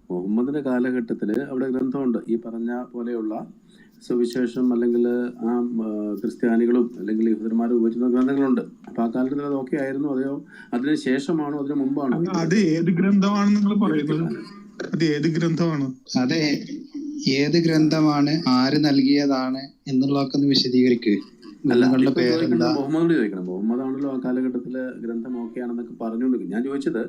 മുഹമ്മദിന്റെ കാലഘട്ടത്തിൽ അവിടെ ഗ്രന്ഥമുണ്ട്. ഈ പറഞ്ഞ പോലെയുള്ള സുവിശേഷം അല്ലെങ്കിൽ ആ ക്രിസ്ത്യാനികളും അല്ലെങ്കിൽ യഹൂദന്മാരും ഉപയോഗിച്ചിരുന്ന ഗ്രന്ഥങ്ങളുണ്ട്. അപ്പൊ ആ കാലഘട്ടത്തിൽ അത് ഓക്കെ ആയിരുന്നു? അതെയോ അതിന് ശേഷമാണോ അതിന് മുമ്പാണോ? അത് ഏത് ഗ്രന്ഥമാണ് നിങ്ങൾ പറയുന്നത്? അത് ഏത് ഗ്രന്ഥമാണ്? അതെ, ഏത് ഗ്രന്ഥമാണ്, ആര് നൽകിയതാണ് എന്നുള്ളതൊക്കെ ഒന്ന് വിശദീകരിക്കുക. ഗ്രന്ഥങ്ങളുടെ പേരെന്താ? മുഹമ്മദോട് ചോദിക്കണം. മുഹമ്മദ് ആണല്ലോ ആ കാലഘട്ടത്തില് ഗ്രന്ഥം ഓക്കെ ആണെന്നൊക്കെ പറഞ്ഞുകൊണ്ടിരിക്കും. ഞാൻ ചോദിച്ചത്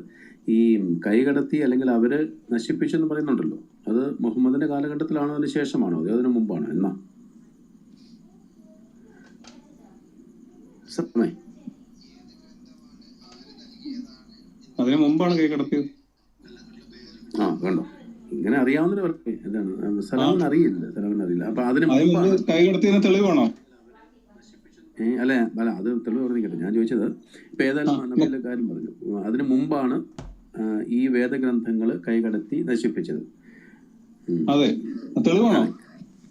ഈ കൈകടത്തി അല്ലെങ്കിൽ അവര് നശിപ്പിച്ചെന്ന് പറയുന്നുണ്ടല്ലോ, അത് മുഹമ്മദിന്റെ കാലഘട്ടത്തിലാണോ അതിന് ശേഷമാണോ അതോ അതിന് മുമ്പാണോ? എന്നാ സമയം അതിന് മുമ്പാണ് കൈ കടത്തിയത്. ആ കണ്ടോ, ഇങ്ങനെ അറിയാവുന്നൊരു വർക്ക് എന്താണ് സലാമിന് അറിയില്ല. അപ്പൊ അതിന് മുമ്പാണ് കൈ കടത്തിയതിന് തെളിവാണോ? അല്ല അത് തെളിവ് പറഞ്ഞിട്ടെ. ഞാൻ ചോദിച്ചത് ഇപ്പൊ ഏതായാലും നല്ല കാര്യം പറഞ്ഞു, അതിന് മുമ്പാണ് ഈ വേദഗ്രന്ഥങ്ങൾ കൈകടത്തി നശിപ്പിച്ചത്.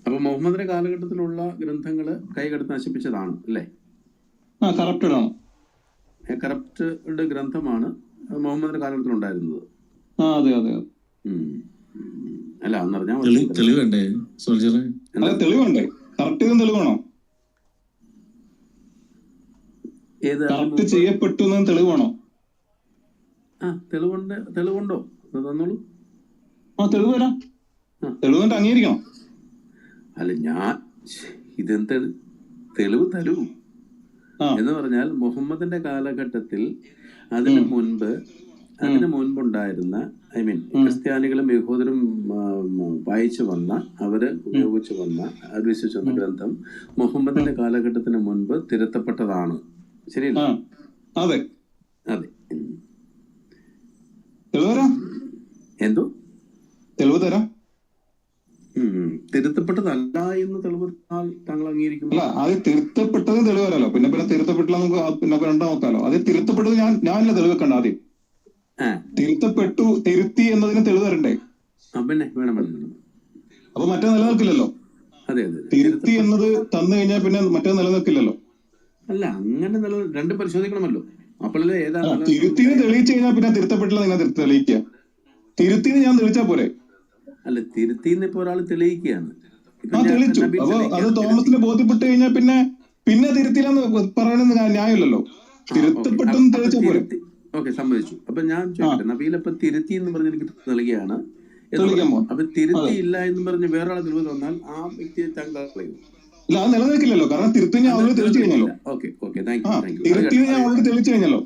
അപ്പൊ മുഹമ്മദിന്റെ കാലഘട്ടത്തിലുള്ള ഗ്രന്ഥങ്ങള് കൈകടത്തി നശിപ്പിച്ചതാണ് അല്ലേ? കറപ്റ്റഡ് ഗ്രന്ഥമാണ് മുഹമ്മദിന്റെ കാലഘട്ടത്തിൽ ഉണ്ടായിരുന്നത്. അല്ല എന്നറിഞ്ഞാൽ തെളിവുണ്ടേ സോൾജറെ? തെളിവുണ്ടേ? തെളിവാണോ? ഏത് ചെയ്യപ്പെട്ടു തെളിവാണോ? തെളിവുണ്ടോ തന്നോളൂ. തെളിവ് തരാം. തെളിവ് അംഗീകരിക്കണം. അല്ല ഞാൻ ഇതെന്ത് തെളിവ് തരൂ എന്ന് പറഞ്ഞാൽ മുഹമ്മദിന്റെ കാലഘട്ടത്തിൽ അതിനു മുൻപുണ്ടായിരുന്ന ക്രിസ്ത്യാനികളും യഹൂദരും വായിച്ചു വന്ന, അവര് ഉപയോഗിച്ചു വന്ന, അവർ വിശ്വസിച്ചു വന്ന ഗ്രന്ഥം മുഹമ്മദിന്റെ കാലഘട്ടത്തിന് മുൻപ് തിരുത്തപ്പെട്ടതാണ്. ശരിയല്ല? അതെ. എന്തോ തെളിവ് തരാം. തിരുത്തപ്പെട്ടതല്ല എന്ന് തെളിവ് താങ്കൾ അംഗീകരിക്കുന്നു? അല്ല, അത് തിരുത്തപ്പെട്ടതും തെളിവ് തരാലോ. പിന്നെ തിരുത്തപ്പെട്ടില്ല നമുക്ക് പിന്നെ രണ്ടാം നോക്കാലോ. അത് തിരുത്തപ്പെട്ടത് ഞാനല്ല തെളിവ് വെക്കണ്ട. ആദ്യം തിരുത്തപ്പെട്ടു, തിരുത്തി എന്നതിന് തെളിവ് തരണ്ടേ? പിന്നെ വേണം. അപ്പൊ മറ്റേ നിലനിൽക്കില്ലല്ലോ. അതെ. തിരുത്തി എന്നത് തന്നു കഴിഞ്ഞാൽ പിന്നെ മറ്റേ നിലനിൽക്കില്ലല്ലോ. അല്ല, അങ്ങനെ രണ്ടും പരിശോധിക്കണമല്ലോ. അപ്പോഴല്ലേ ഏതാണ് തിരുത്തിന് തെളിയിച്ചു കഴിഞ്ഞാൽ പിന്നെ തിരുത്തപ്പെട്ടില്ല നിങ്ങൾ തെളിയിക്കുക. തിരുത്തിന് ഞാൻ തെളിച്ചാ പോരെ? അല്ല, തിരുത്തിന്ന് ഇപ്പൊ ഒരാൾ തെളിയിക്കുകയാണ്. തെളിയിച്ചു. അപ്പൊ അത് തോമസിന് ബോധ്യപ്പെട്ട് കഴിഞ്ഞാൽ പിന്നെ തിരുത്തില്ലെന്ന് പറയണെന്ന് ന്യായമില്ലല്ലോ. തിരുത്തപ്പെട്ടെന്ന് തെളിച്ചാ പോരെ? ഓക്കെ, സമ്മതിച്ചു. അപ്പൊ ഞാൻ ചോദിക്കട്ടെ, നബീലപ്പൊ തിരുത്തി എന്ന് പറഞ്ഞ് എനിക്ക് നൽകുകയാണ്. അപ്പൊ തിരുത്തി ഇല്ല എന്ന് പറഞ്ഞ് വേറൊരാളെ തെളിവ് തന്നാൽ ആ വ്യക്തിയെ താങ്കൾ കളയും? ഇല്ല, അത് നിലനിൽക്കില്ലല്ലോ. കാരണം തിരുത്തി ഞാൻ ഓൾറെഡി തെളിച്ചു കഴിഞ്ഞല്ലോ. തിരുത്തിന് ഞാൻ ഓൾറെഡി തെളിച്ചു കഴിഞ്ഞല്ലോ.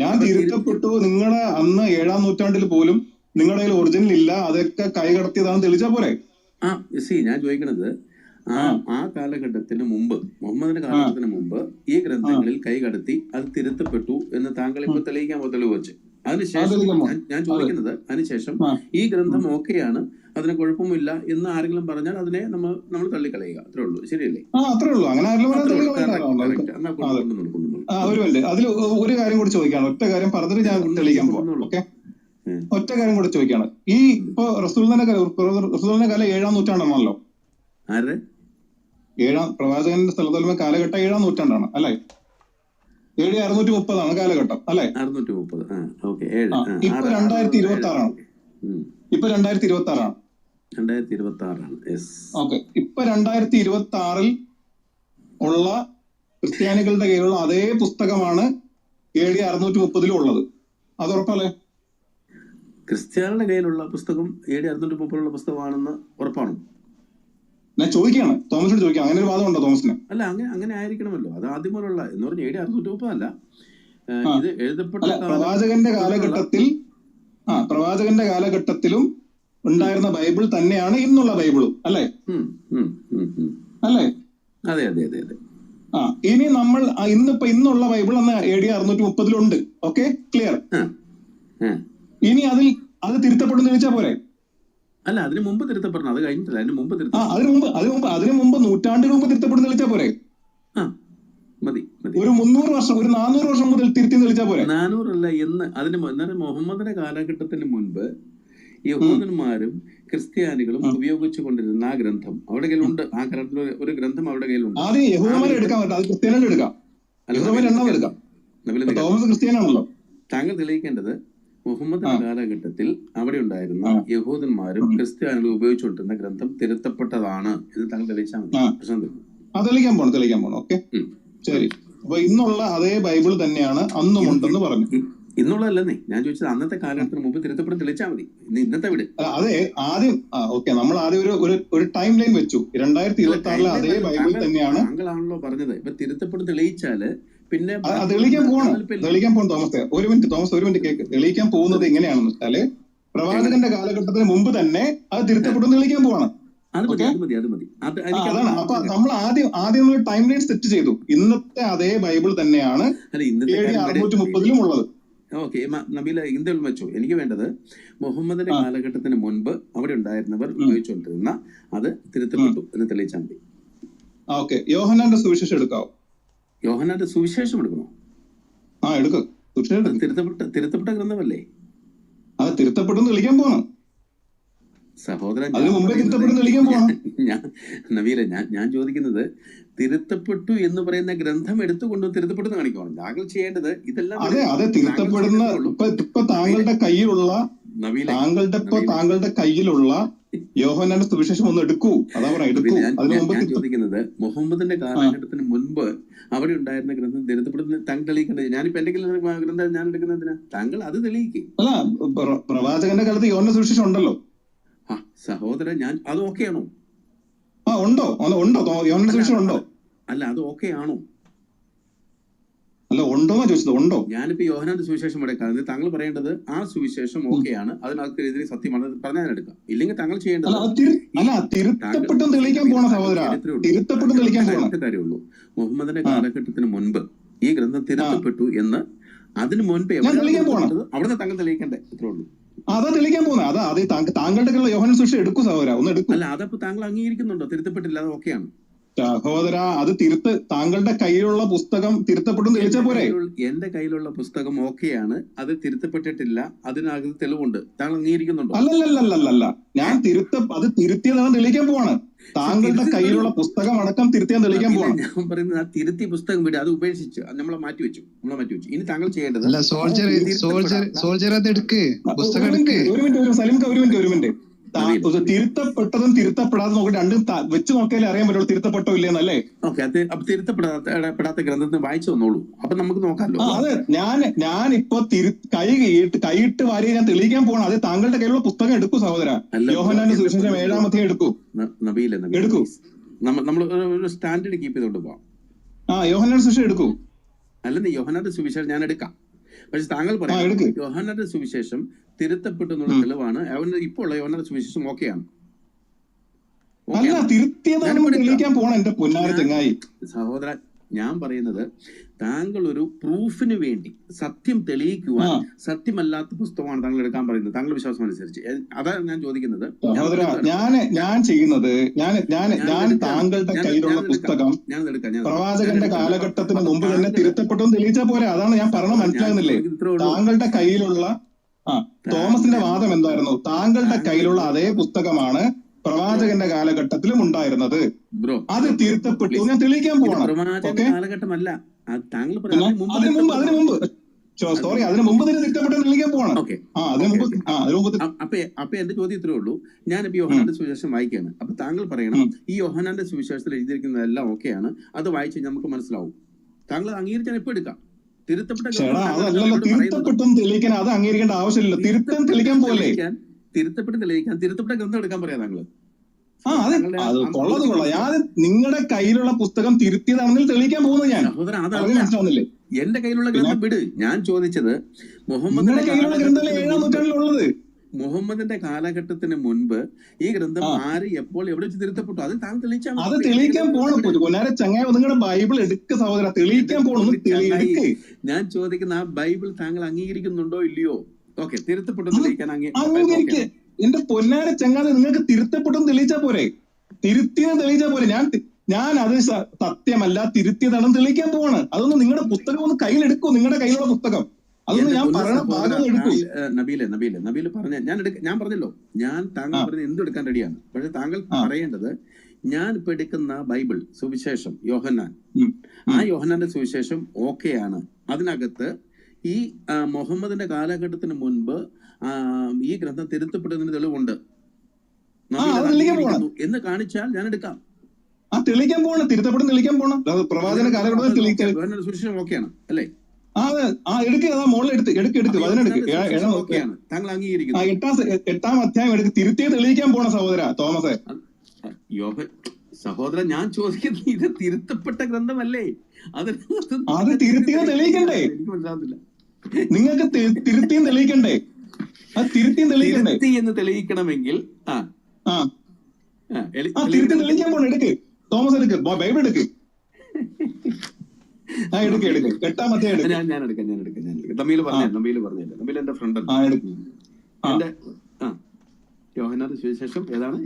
ഞാൻ തിരുത്തപ്പെട്ടു, നിങ്ങളുടെ അന്ന് 7-ാം നൂറ്റാണ്ടിൽ പോലും നിങ്ങളുടെ കയ്യിൽ ഒറിജിനൽ ഇല്ല, അതൊക്കെ കൈകടത്തിയതാണെന്ന് തെളിച്ചാ പോരെ? ഞാൻ ചോദിക്കണത് ആ കാലഘട്ടത്തിന് മുമ്പ്, മുഹമ്മദിന്റെ കാലഘട്ടത്തിന് മുമ്പ് ഈ ഗ്രന്ഥങ്ങളിൽ കൈകടത്തി അത് തിരുത്തപ്പെട്ടു എന്ന് താങ്കൾ ഇപ്പൊ തെളിയിക്കാൻ തെളിവ് വെച്ച്, അതിനുശേഷം ഞാൻ ചോദിക്കുന്നത്, അതിനുശേഷം ഈ ഗ്രന്ഥം ഓക്കെയാണ്, അതിന് കുഴപ്പമില്ല എന്ന് ആരെങ്കിലും പറഞ്ഞാൽ അതിനെ നമ്മൾ തള്ളിക്കളയുക, അത്രേ ഉള്ളൂ. ശരിയല്ലേ? അത്രേ ഉള്ളൂ. അങ്ങനെ അതിൽ ഒരു കാര്യം കൂടി ചോദിക്കാണ്. ഒറ്റ കാര്യം പറഞ്ഞിട്ട് ഞാൻ തെളിയിക്കാൻ പോകാം. ഓക്കെ, ഒറ്റ കാര്യം കൂടി ചോദിക്കാണ്. ഈ ഇപ്പൊ റസൂലിന്റെ കാലം 7-ാം നൂറ്റാണ്ടാണല്ലോ. പ്രവാചകന്റെ സ്ഥലത്തുള്ള കാലഘട്ടം 7-ാം നൂറ്റാണ്ടാണ് അല്ലെ? 630 കാലഘട്ടം അല്ലെ? 630. ഇപ്പൊ 2026 ഇപ്പൊ 2026 ഓക്കെ. ഇപ്പൊ 2026 ഉള്ള ക്രിസ്ത്യാനികളുടെ കയ്യിലുള്ള അതേ പുസ്തകമാണ് AD 630 ഉള്ളത്. അത് ഉറപ്പല്ലേ? ക്രിസ്ത്യാനികളുടെ കയ്യിലുള്ള പുസ്തകം AD 630 പുസ്തകമാണെന്ന് ഉറപ്പാണ്? ഞാൻ ചോദിക്കുകയാണ്, തോമസിനോട് ചോദിക്കാം. അങ്ങനെ ഒരു വാദം ഉണ്ടോ തോമസിന്? അല്ല, അങ്ങനെ ആയിരിക്കണമല്ലോ. അത് ആദ്യം പോലുള്ള എന്ന് പറഞ്ഞ AD 630 അല്ല, ഇത് എഴുതപ്പെട്ട പ്രവാചകന്റെ കാലഘട്ടത്തിലും ഉണ്ടായിരുന്ന ബൈബിൾ തന്നെയാണ് ഇന്നുള്ള ബൈബിളും അല്ലേ? അല്ലേ? അതെ. ഇനി നമ്മൾ ഇന്നുള്ള ബൈബിൾ അന്ന് AD 630 ഓക്കെ, ക്ലിയർ. ഇനി അത് തിരുത്തപ്പെടുന്ന ചോദിച്ചാ പോരെ? അല്ല, അതിന് മുമ്പ് തിരുത്തപ്പെടണം, അത് കഴിഞ്ഞിട്ടില്ല. അതിന് മുമ്പ് നൂറ്റാണ്ടുകൾ മുമ്പ് തിരുത്തപ്പെടുന്ന തെളിച്ചാ പോരെ? മതി. ഒരു 300 വർഷം, ഒരു 400 വർഷം മുതൽ തിരുത്തി തെളിച്ചാ പോരെ? 400 അല്ല, അതിന് മുഹമ്മദിന്റെ കാലഘട്ടത്തിന് മുൻപ് യഹൂദന്മാരും ക്രിസ്ത്യാനികളും ഉപയോഗിച്ചു കൊണ്ടിരുന്ന ആ ഗ്രന്ഥം അവരുടെ കയ്യിലുണ്ട്. ആ കാലത്തിൽ ഒരു ഗ്രന്ഥം അവരുടെ കയ്യിലുണ്ട്. ആദ്യം യഹൂദന്മാരെ എടുക്കാൻ പറ്റും, അത് ക്രിസ്ത്യാനികളെ എടുക്കാം. തോമസ് ക്രിസ്ത്യാനാണല്ലോ. താങ്കൾ തെളിയിക്കേണ്ടത് മുഹമ്മദിന്റെ കാലഘട്ടത്തിൽ അവിടെ ഉണ്ടായിരുന്ന യഹൂദന്മാരും ക്രിസ്ത്യാനികളും ഉപയോഗിച്ചുകൊണ്ടിരുന്ന ഗ്രന്ഥം തിരുത്തപ്പെട്ടതാണ് എന്ന് താങ്കൾ തെളിയിച്ചാൽ മതി. പ്രശ്നം തീർന്നു. തെളിയിക്കാൻ പോണം. ഓക്കെ, ശരി. അപ്പൊ ഇന്നുള്ള അതേ ബൈബിൾ തന്നെയാണ് അന്നും ഉണ്ടെന്ന് പറഞ്ഞു. ഇന്നുള്ളതല്ലെന്നേ ഞാൻ ചോദിച്ചത്, അന്നത്തെ കാലഘട്ടത്തിന് മുമ്പ് തിരുത്തപ്പെട്ട് തെളിയിച്ചാൽ മതി. ഇന്നത്തെ വിട്. അതെ, ആദ്യം ഓക്കെ, നമ്മൾ ആദ്യം ഒരു ടൈം ലൈൻ വെച്ചു. 2026 അതേ ബൈബിൾ തന്നെയാണ്. താങ്കളാണല്ലോ പറഞ്ഞത് ഇപ്പൊ തിരുത്തപ്പെട്ട് തെളിയിച്ചാല് പിന്നെ തെളിയിക്കാൻ പോകണം തോമസ്. ഒരു മിനിറ്റ് കേക്ക്. തെളിയിക്കാൻ പോകുന്നത് എങ്ങനെയാണെന്ന് വെച്ചാല് പ്രവാചകന്റെ കാലഘട്ടത്തിന് മുമ്പ് തന്നെ അത് തിരുത്തപ്പെടും തെളിയിക്കാൻ പോവാണ്. അതാണ്. അപ്പൊ നമ്മൾ ആദ്യം ഒരു ടൈം ലൈൻ സെറ്റ് ചെയ്തു. ഇന്നത്തെ അതേ ബൈബിൾ തന്നെയാണ് 630 ഉള്ളത്. ഓക്കെ നബീല, ഇന്ത്യയിൽ വെച്ചു. എനിക്ക് വേണ്ടത് മുഹമ്മദിന്റെ കാലഘട്ടത്തിന് മുൻപ് അവിടെ ഉണ്ടായിരുന്നവർ ഉപയോഗിച്ചുകൊണ്ടിരുന്ന അത് തിരുത്തപ്പെട്ടു എന്ന് തെളിയിച്ചാൽ മതി. ഓക്കെ, യോഹന്നാന്റെ സുവിശേഷം എടുക്കാവോ? യോഹന്നാന്റെ സുവിശേഷം എടുക്കണോ? എടുക്കും. തിരുത്തപ്പെട്ട ഗ്രന്ഥമല്ലേ? അത് തിരുത്തപ്പെടും തെളിയിക്കാൻ പോകണം സഹോദരൻ. നബീല, ഞാൻ ചോദിക്കുന്നത് തിരുത്തപ്പെട്ടു എന്ന് പറയുന്ന ഗ്രന്ഥം എടുത്തുകൊണ്ട് തിരുത്തപ്പെട്ടു കാണിക്കണം. താങ്കൾ ചെയ്യേണ്ടത് ഇതെല്ലാം. അതെ, തിരുത്തപ്പെടുന്ന ഇപ്പൊ താങ്കളുടെ കയ്യിലുള്ള യോഹന്നാന്റെ സുവിശേഷം ഒന്ന് എടുക്കൂ. അതാ ഞാൻ ചോദിക്കുന്നത്, മുഹമ്മദിന്റെ കാലഘട്ടത്തിന് മുൻപ് അവിടെ ഉണ്ടായിരുന്ന ഗ്രന്ഥം തിരുത്തപ്പെടുന്ന താങ്കൾ തെളിയിക്കേണ്ടത്. ഞാനിപ്പോ എന്തെങ്കിലും ഗ്രന്ഥം ഞാൻ എടുക്കുന്നതിനാ? താങ്കൾ അത് തെളിയിക്കും. അല്ല, പ്രവാചകന്റെ കാലത്ത് യോഹന്നാന്റെ സുവിശേഷം ഉണ്ടല്ലോ. സഹോദരൻ, ഞാൻ അത് ഓക്കെ ആണോ? ഉണ്ടോ യോഹന്നാന്റെ സുവിശേഷം ഉണ്ടോ? അല്ല, അത് ഓക്കെ ആണോ? അല്ല, ഉണ്ടോന്നാ ചോദിച്ചത്. ഉണ്ടോ? ഞാനിപ്പോ യോഹന്നാന്റെ സുവിശേഷം എടുക്കാം. താങ്കൾ പറയേണ്ടത് ആ സുവിശേഷം ഓക്കെയാണ്, അതിനകത്ത് എതിരെ സത്യമാണ് പറഞ്ഞാൽ ഞാൻ എടുക്കാം. ഇല്ലെങ്കിൽ താങ്കൾ ചെയ്യേണ്ടത് കാര്യമുള്ളൂ. മുഹമ്മദിന്റെ കാലഘട്ടത്തിന് മുൻപ് ഈ ഗ്രന്ഥം തിരുത്തപ്പെട്ടു എന്ന് അതിന് മുൻപേ അവിടെ താങ്കൾ തെളിയിക്കണ്ടേ? ഇത്രേ ഉള്ളൂ. അതാ തെളിയിക്കാൻ പോകുന്നത്. അത് താങ്കളുടെ യോഹന്നാന്റെ സുവിശേഷം എടുക്കൂ സഹോദര, ഒന്ന് എടുക്കും. അല്ല, അതപ്പോ താങ്കൾ അംഗീകരിക്കുന്നുണ്ടോ? തിരുത്തപ്പെട്ടില്ല, അത് ഓക്കെയാണ് സഹോദര. അത് താങ്കളുടെ കയ്യിലുള്ള പുസ്തകം തിരുത്തപ്പെടും തെളിയിച്ചാൽ പോരെ? എന്റെ കയ്യിലുള്ള പുസ്തകം ഓക്കെയാണ്, അത് തിരുത്തപ്പെട്ടിട്ടില്ല, അതിനകത്ത് തെളിവുണ്ട്. താങ്കൾ അംഗീകരിക്കുന്നുണ്ടോ? അല്ലല്ല, ഞാൻ അത് തിരുത്തിയതാണ് തെളിയിക്കാൻ പോവാണ്. താങ്കളുടെ കയ്യിലുള്ള പുസ്തകം അടക്കം തിരുത്തിയാൻ തെളിയിക്കാൻ പോവാണ്. ഞാൻ പറയുന്നത് ആ തിരുത്തിയ പുസ്തകം വിട്, അത് ഉപേക്ഷിച്ച് നമ്മളെ മാറ്റിവെച്ചു. ഇനി താങ്കൾ ചെയ്യേണ്ടത് ഒരു മിനിറ്റ്. തിരുത്തപ്പെട്ടതും തിരുത്തപ്പെടാതെ നോക്കി രണ്ടും വെച്ച് നോക്കിയാലേ അറിയാൻ പറ്റുള്ളൂ തിരുത്തപ്പെട്ടോ ഇല്ലെന്നല്ലേ? ഓക്കെ, അത് തിരുത്തപ്പെടാത്ത ഗ്രന്ഥത്തിന് വായിച്ചു തന്നോളൂ, അപ്പൊ നമുക്ക് നോക്കാമല്ലോ. അതെ, ഞാനിപ്പോ കൈയിട്ട് വാരി ഞാൻ തെളിയിക്കാൻ പോകണം. അത് താങ്കളുടെ കയ്യിലുള്ള പുസ്തകം എടുക്കൂ സഹോദര. യോഹന്നാന്റെ സുവിശേഷം 7-ാമത്തെ എടുക്കൂ. എടുക്കൂ. നമ്മൾ ഒരു സ്റ്റാൻഡേർഡ് കീപ്പ് ചെയ്തോണ്ട് പോവാം. യോഹന്നാന്റെ സുവിശേഷം എടുക്കൂ. അല്ലെന്ന് യോഹന്നാന്റെ സുവിശേഷം ഞാൻ എടുക്കാം. പക്ഷെ താങ്കൾ പറയാം യോഹന്നാന്റെ സുവിശേഷം തിരുത്തപ്പെട്ടു എന്നുള്ള തെളിവാണ്. ഇപ്പോൾ ഉള്ള യോഹന്നാന്റെ സുവിശേഷം ഓക്കെയാണ്. സഹോദര, ഞാൻ പറയുന്നത് താങ്കൾ ഒരു പ്രൂഫിന് വേണ്ടി സത്യം തെളിയിക്കുവാൻ സത്യമല്ലാത്ത പുസ്തകമാണ് താങ്കൾ എടുക്കാൻ പറയുന്നത്, താങ്കളുടെ വിശ്വാസം അനുസരിച്ച്. അതാണ് ഞാൻ ചോദിക്കുന്നത്. ഞാൻ ചെയ്യുന്നത് ഞാൻ താങ്കളുടെ കയ്യിലുള്ള പുസ്തകം പ്രവാചകന്റെ കാലഘട്ടത്തിന് മുമ്പ് തന്നെ തിരുത്തപ്പെട്ടു തെളിയിച്ചാൽ പോരെ? അതാണ് ഞാൻ പറഞ്ഞ, മനസ്സിലാകുന്നില്ലേ? താങ്കളുടെ കയ്യിലുള്ള തോമസിന്റെ വാദം എന്തായിരുന്നു? താങ്കളുടെ കയ്യിലുള്ള അതേ പുസ്തകമാണ് പ്രവാചകന്റെ കാലഘട്ടത്തിലും ഉണ്ടായിരുന്നത്. അത് തിരുത്തപ്പെട്ടു ഞാൻ തെളിയിക്കാൻ പോകണം. അതിന് മുമ്പ് തന്നെ തിരുത്തപ്പെട്ടു തെളിയിക്കാൻ പോകണം. അപ്പൊ എന്റെ ചോദ്യം ഇത്രേ ഉള്ളൂ. ഞാനിപ്പോ യോഹന്നാന്റെ സുവിശേഷം വായിക്കുകയാണ്. അപ്പൊ താങ്കൾ പറയണം ഈ യോഹന്നാന്റെ സുവിശേഷത്തിൽ എഴുതിയിരിക്കുന്നതെല്ലാം ഓക്കെയാണ്, അത് വായിച്ച് നമുക്ക് മനസ്സിലാവും. താങ്കൾ അംഗീകരിച്ചാൽ എപ്പോ എടുക്കാം. തിരുത്തപ്പെട്ടും തെളിയിക്കാൻ അത് അംഗീകരിക്കേണ്ട ആവശ്യമില്ല. തിരുത്തം തെളിയിക്കാൻ പോലെ തിരുത്തപ്പെട്ട ഗ്രന്ഥം എടുക്കാൻ പറയാം താങ്കൾ. ഞാൻ നിങ്ങളുടെ കയ്യിലുള്ള പുസ്തകം തിരുത്തിയതാണെങ്കിൽ തെളിയിക്കാൻ പോകുന്നത് ഞാൻ. മനസ്സിലാവുന്നില്ലേ? എന്റെ കയ്യിലുള്ള ഗ്രന്ഥം വിട്. ഞാൻ ചോദിച്ചത് മുഹമ്മദിന്റെ കയ്യിലുള്ള ഗ്രന്ഥം 7-ാം നൂറ്റാണ്ടിലുള്ളത്. മുഹമ്മദിന്റെ കാലഘട്ടത്തിന് മുൻപ് ഈ ഗ്രന്ഥം ആര് എപ്പോൾ എവിടെ വെച്ച് തിരുത്തപ്പെട്ടു അത് താങ്കൾ തെളിയിച്ചാൽ അത് തെളിയിക്കാൻ പോകണം. കൊന്നാരെ ചങ്ങായി നിങ്ങളുടെ ബൈബിൾ എടുക്ക സഹോദര, തെളിയിക്കാൻ പോകണം. ഞാൻ ചോദിക്കുന്ന ആ ബൈബിൾ താങ്കൾ അംഗീകരിക്കുന്നുണ്ടോ ഇല്ലയോ? ഓക്കെ, തിരുത്തപ്പെട്ടു തെളിയിക്കാൻ അംഗീകരിക്കുക. എന്റെ പൊന്നാരെ ചങ്ങാതെ, നിങ്ങൾക്ക് തിരുത്തപ്പെട്ടു തെളിയിച്ചാൽ പോരെ? തിരുത്തിയെന്ന് തെളിയിച്ചാൽ പോരെ? ഞാൻ അത് സത്യമല്ല തിരുത്തിയതാണെന്ന് തെളിയിക്കാൻ പോവാണ്. അതൊന്ന് നിങ്ങളുടെ പുസ്തകം ഒന്ന് കയ്യിലെടുക്കൂ. നിങ്ങളുടെ കയ്യിലുള്ള പുസ്തകം അതൊന്ന് ഞാൻ പറയണ ഭാഗം എടുക്കൂ. നബീല് പറഞ്ഞ ഞാൻ പറഞ്ഞല്ലോ, ഞാൻ താങ്കൾ പറഞ്ഞ എന്തും എടുക്കാൻ റെഡിയാണ്. പക്ഷെ താങ്കൾ പറയേണ്ടത് ഞാൻ ഇപ്പൊ എടുക്കുന്ന ബൈബിൾ സുവിശേഷം യോഹന്നാൻ, ആ യോഹന്നാന്റെ സുവിശേഷം ഓക്കെയാണ്, അതിനകത്ത് ഈ മുഹമ്മദിന്റെ കാലഘട്ടത്തിന് മുൻപ് ഈ ഗ്രന്ഥം തിരുത്തപ്പെട്ടതിന് തെളിവുണ്ട് എന്ന് കാണിച്ചാൽ ഞാൻ എടുക്കാം. തെളിയിക്കാൻ പോകണം, തിരുത്തപ്പെടുന്ന തെളിയിക്കാൻ പോകണം. പ്രവാചന കാലഘട്ടത്തിൽ സുരക്ഷിതം ഓക്കെയാണ് അല്ലേ? താങ്കൾ അംഗീകരിക്കുന്നു. 8-ാം അധ്യായം എടുത്ത് തിരുത്തിയെ തെളിയിക്കാൻ പോണ സഹോദര തോമസേ. സഹോദരൻ, ഞാൻ ചോദിക്കുന്നത് ഇത് തിരുത്തപ്പെട്ട ഗ്രന്ഥമല്ലേ? അത് തിരുത്തിയെ തെളിയിക്കണ്ടേ? എനിക്ക് മനസ്സിലാവുന്നില്ല. നിങ്ങൾക്ക് തിരുത്തിയും തെളിയിക്കണ്ടേ? തിരുത്തി എന്ന് തെളിയിക്കണമെങ്കിൽ തിരുത്തി തെളിയിക്കാൻ പോണം. എടുക്ക് തോമസ്, എടുക്ക് ബൈബിൾ എടുക്ക്. എടുക്ക് 8-ാം അധ്യായം ഞാൻ എടുക്കാം. തമ്മിൽ പറഞ്ഞില്ല. തമ്മിൽ എന്റെ ഫ്രണ്ട് എന്റെ യോഹന്നാന്റെ സുവിശേഷം ഏതാണ്?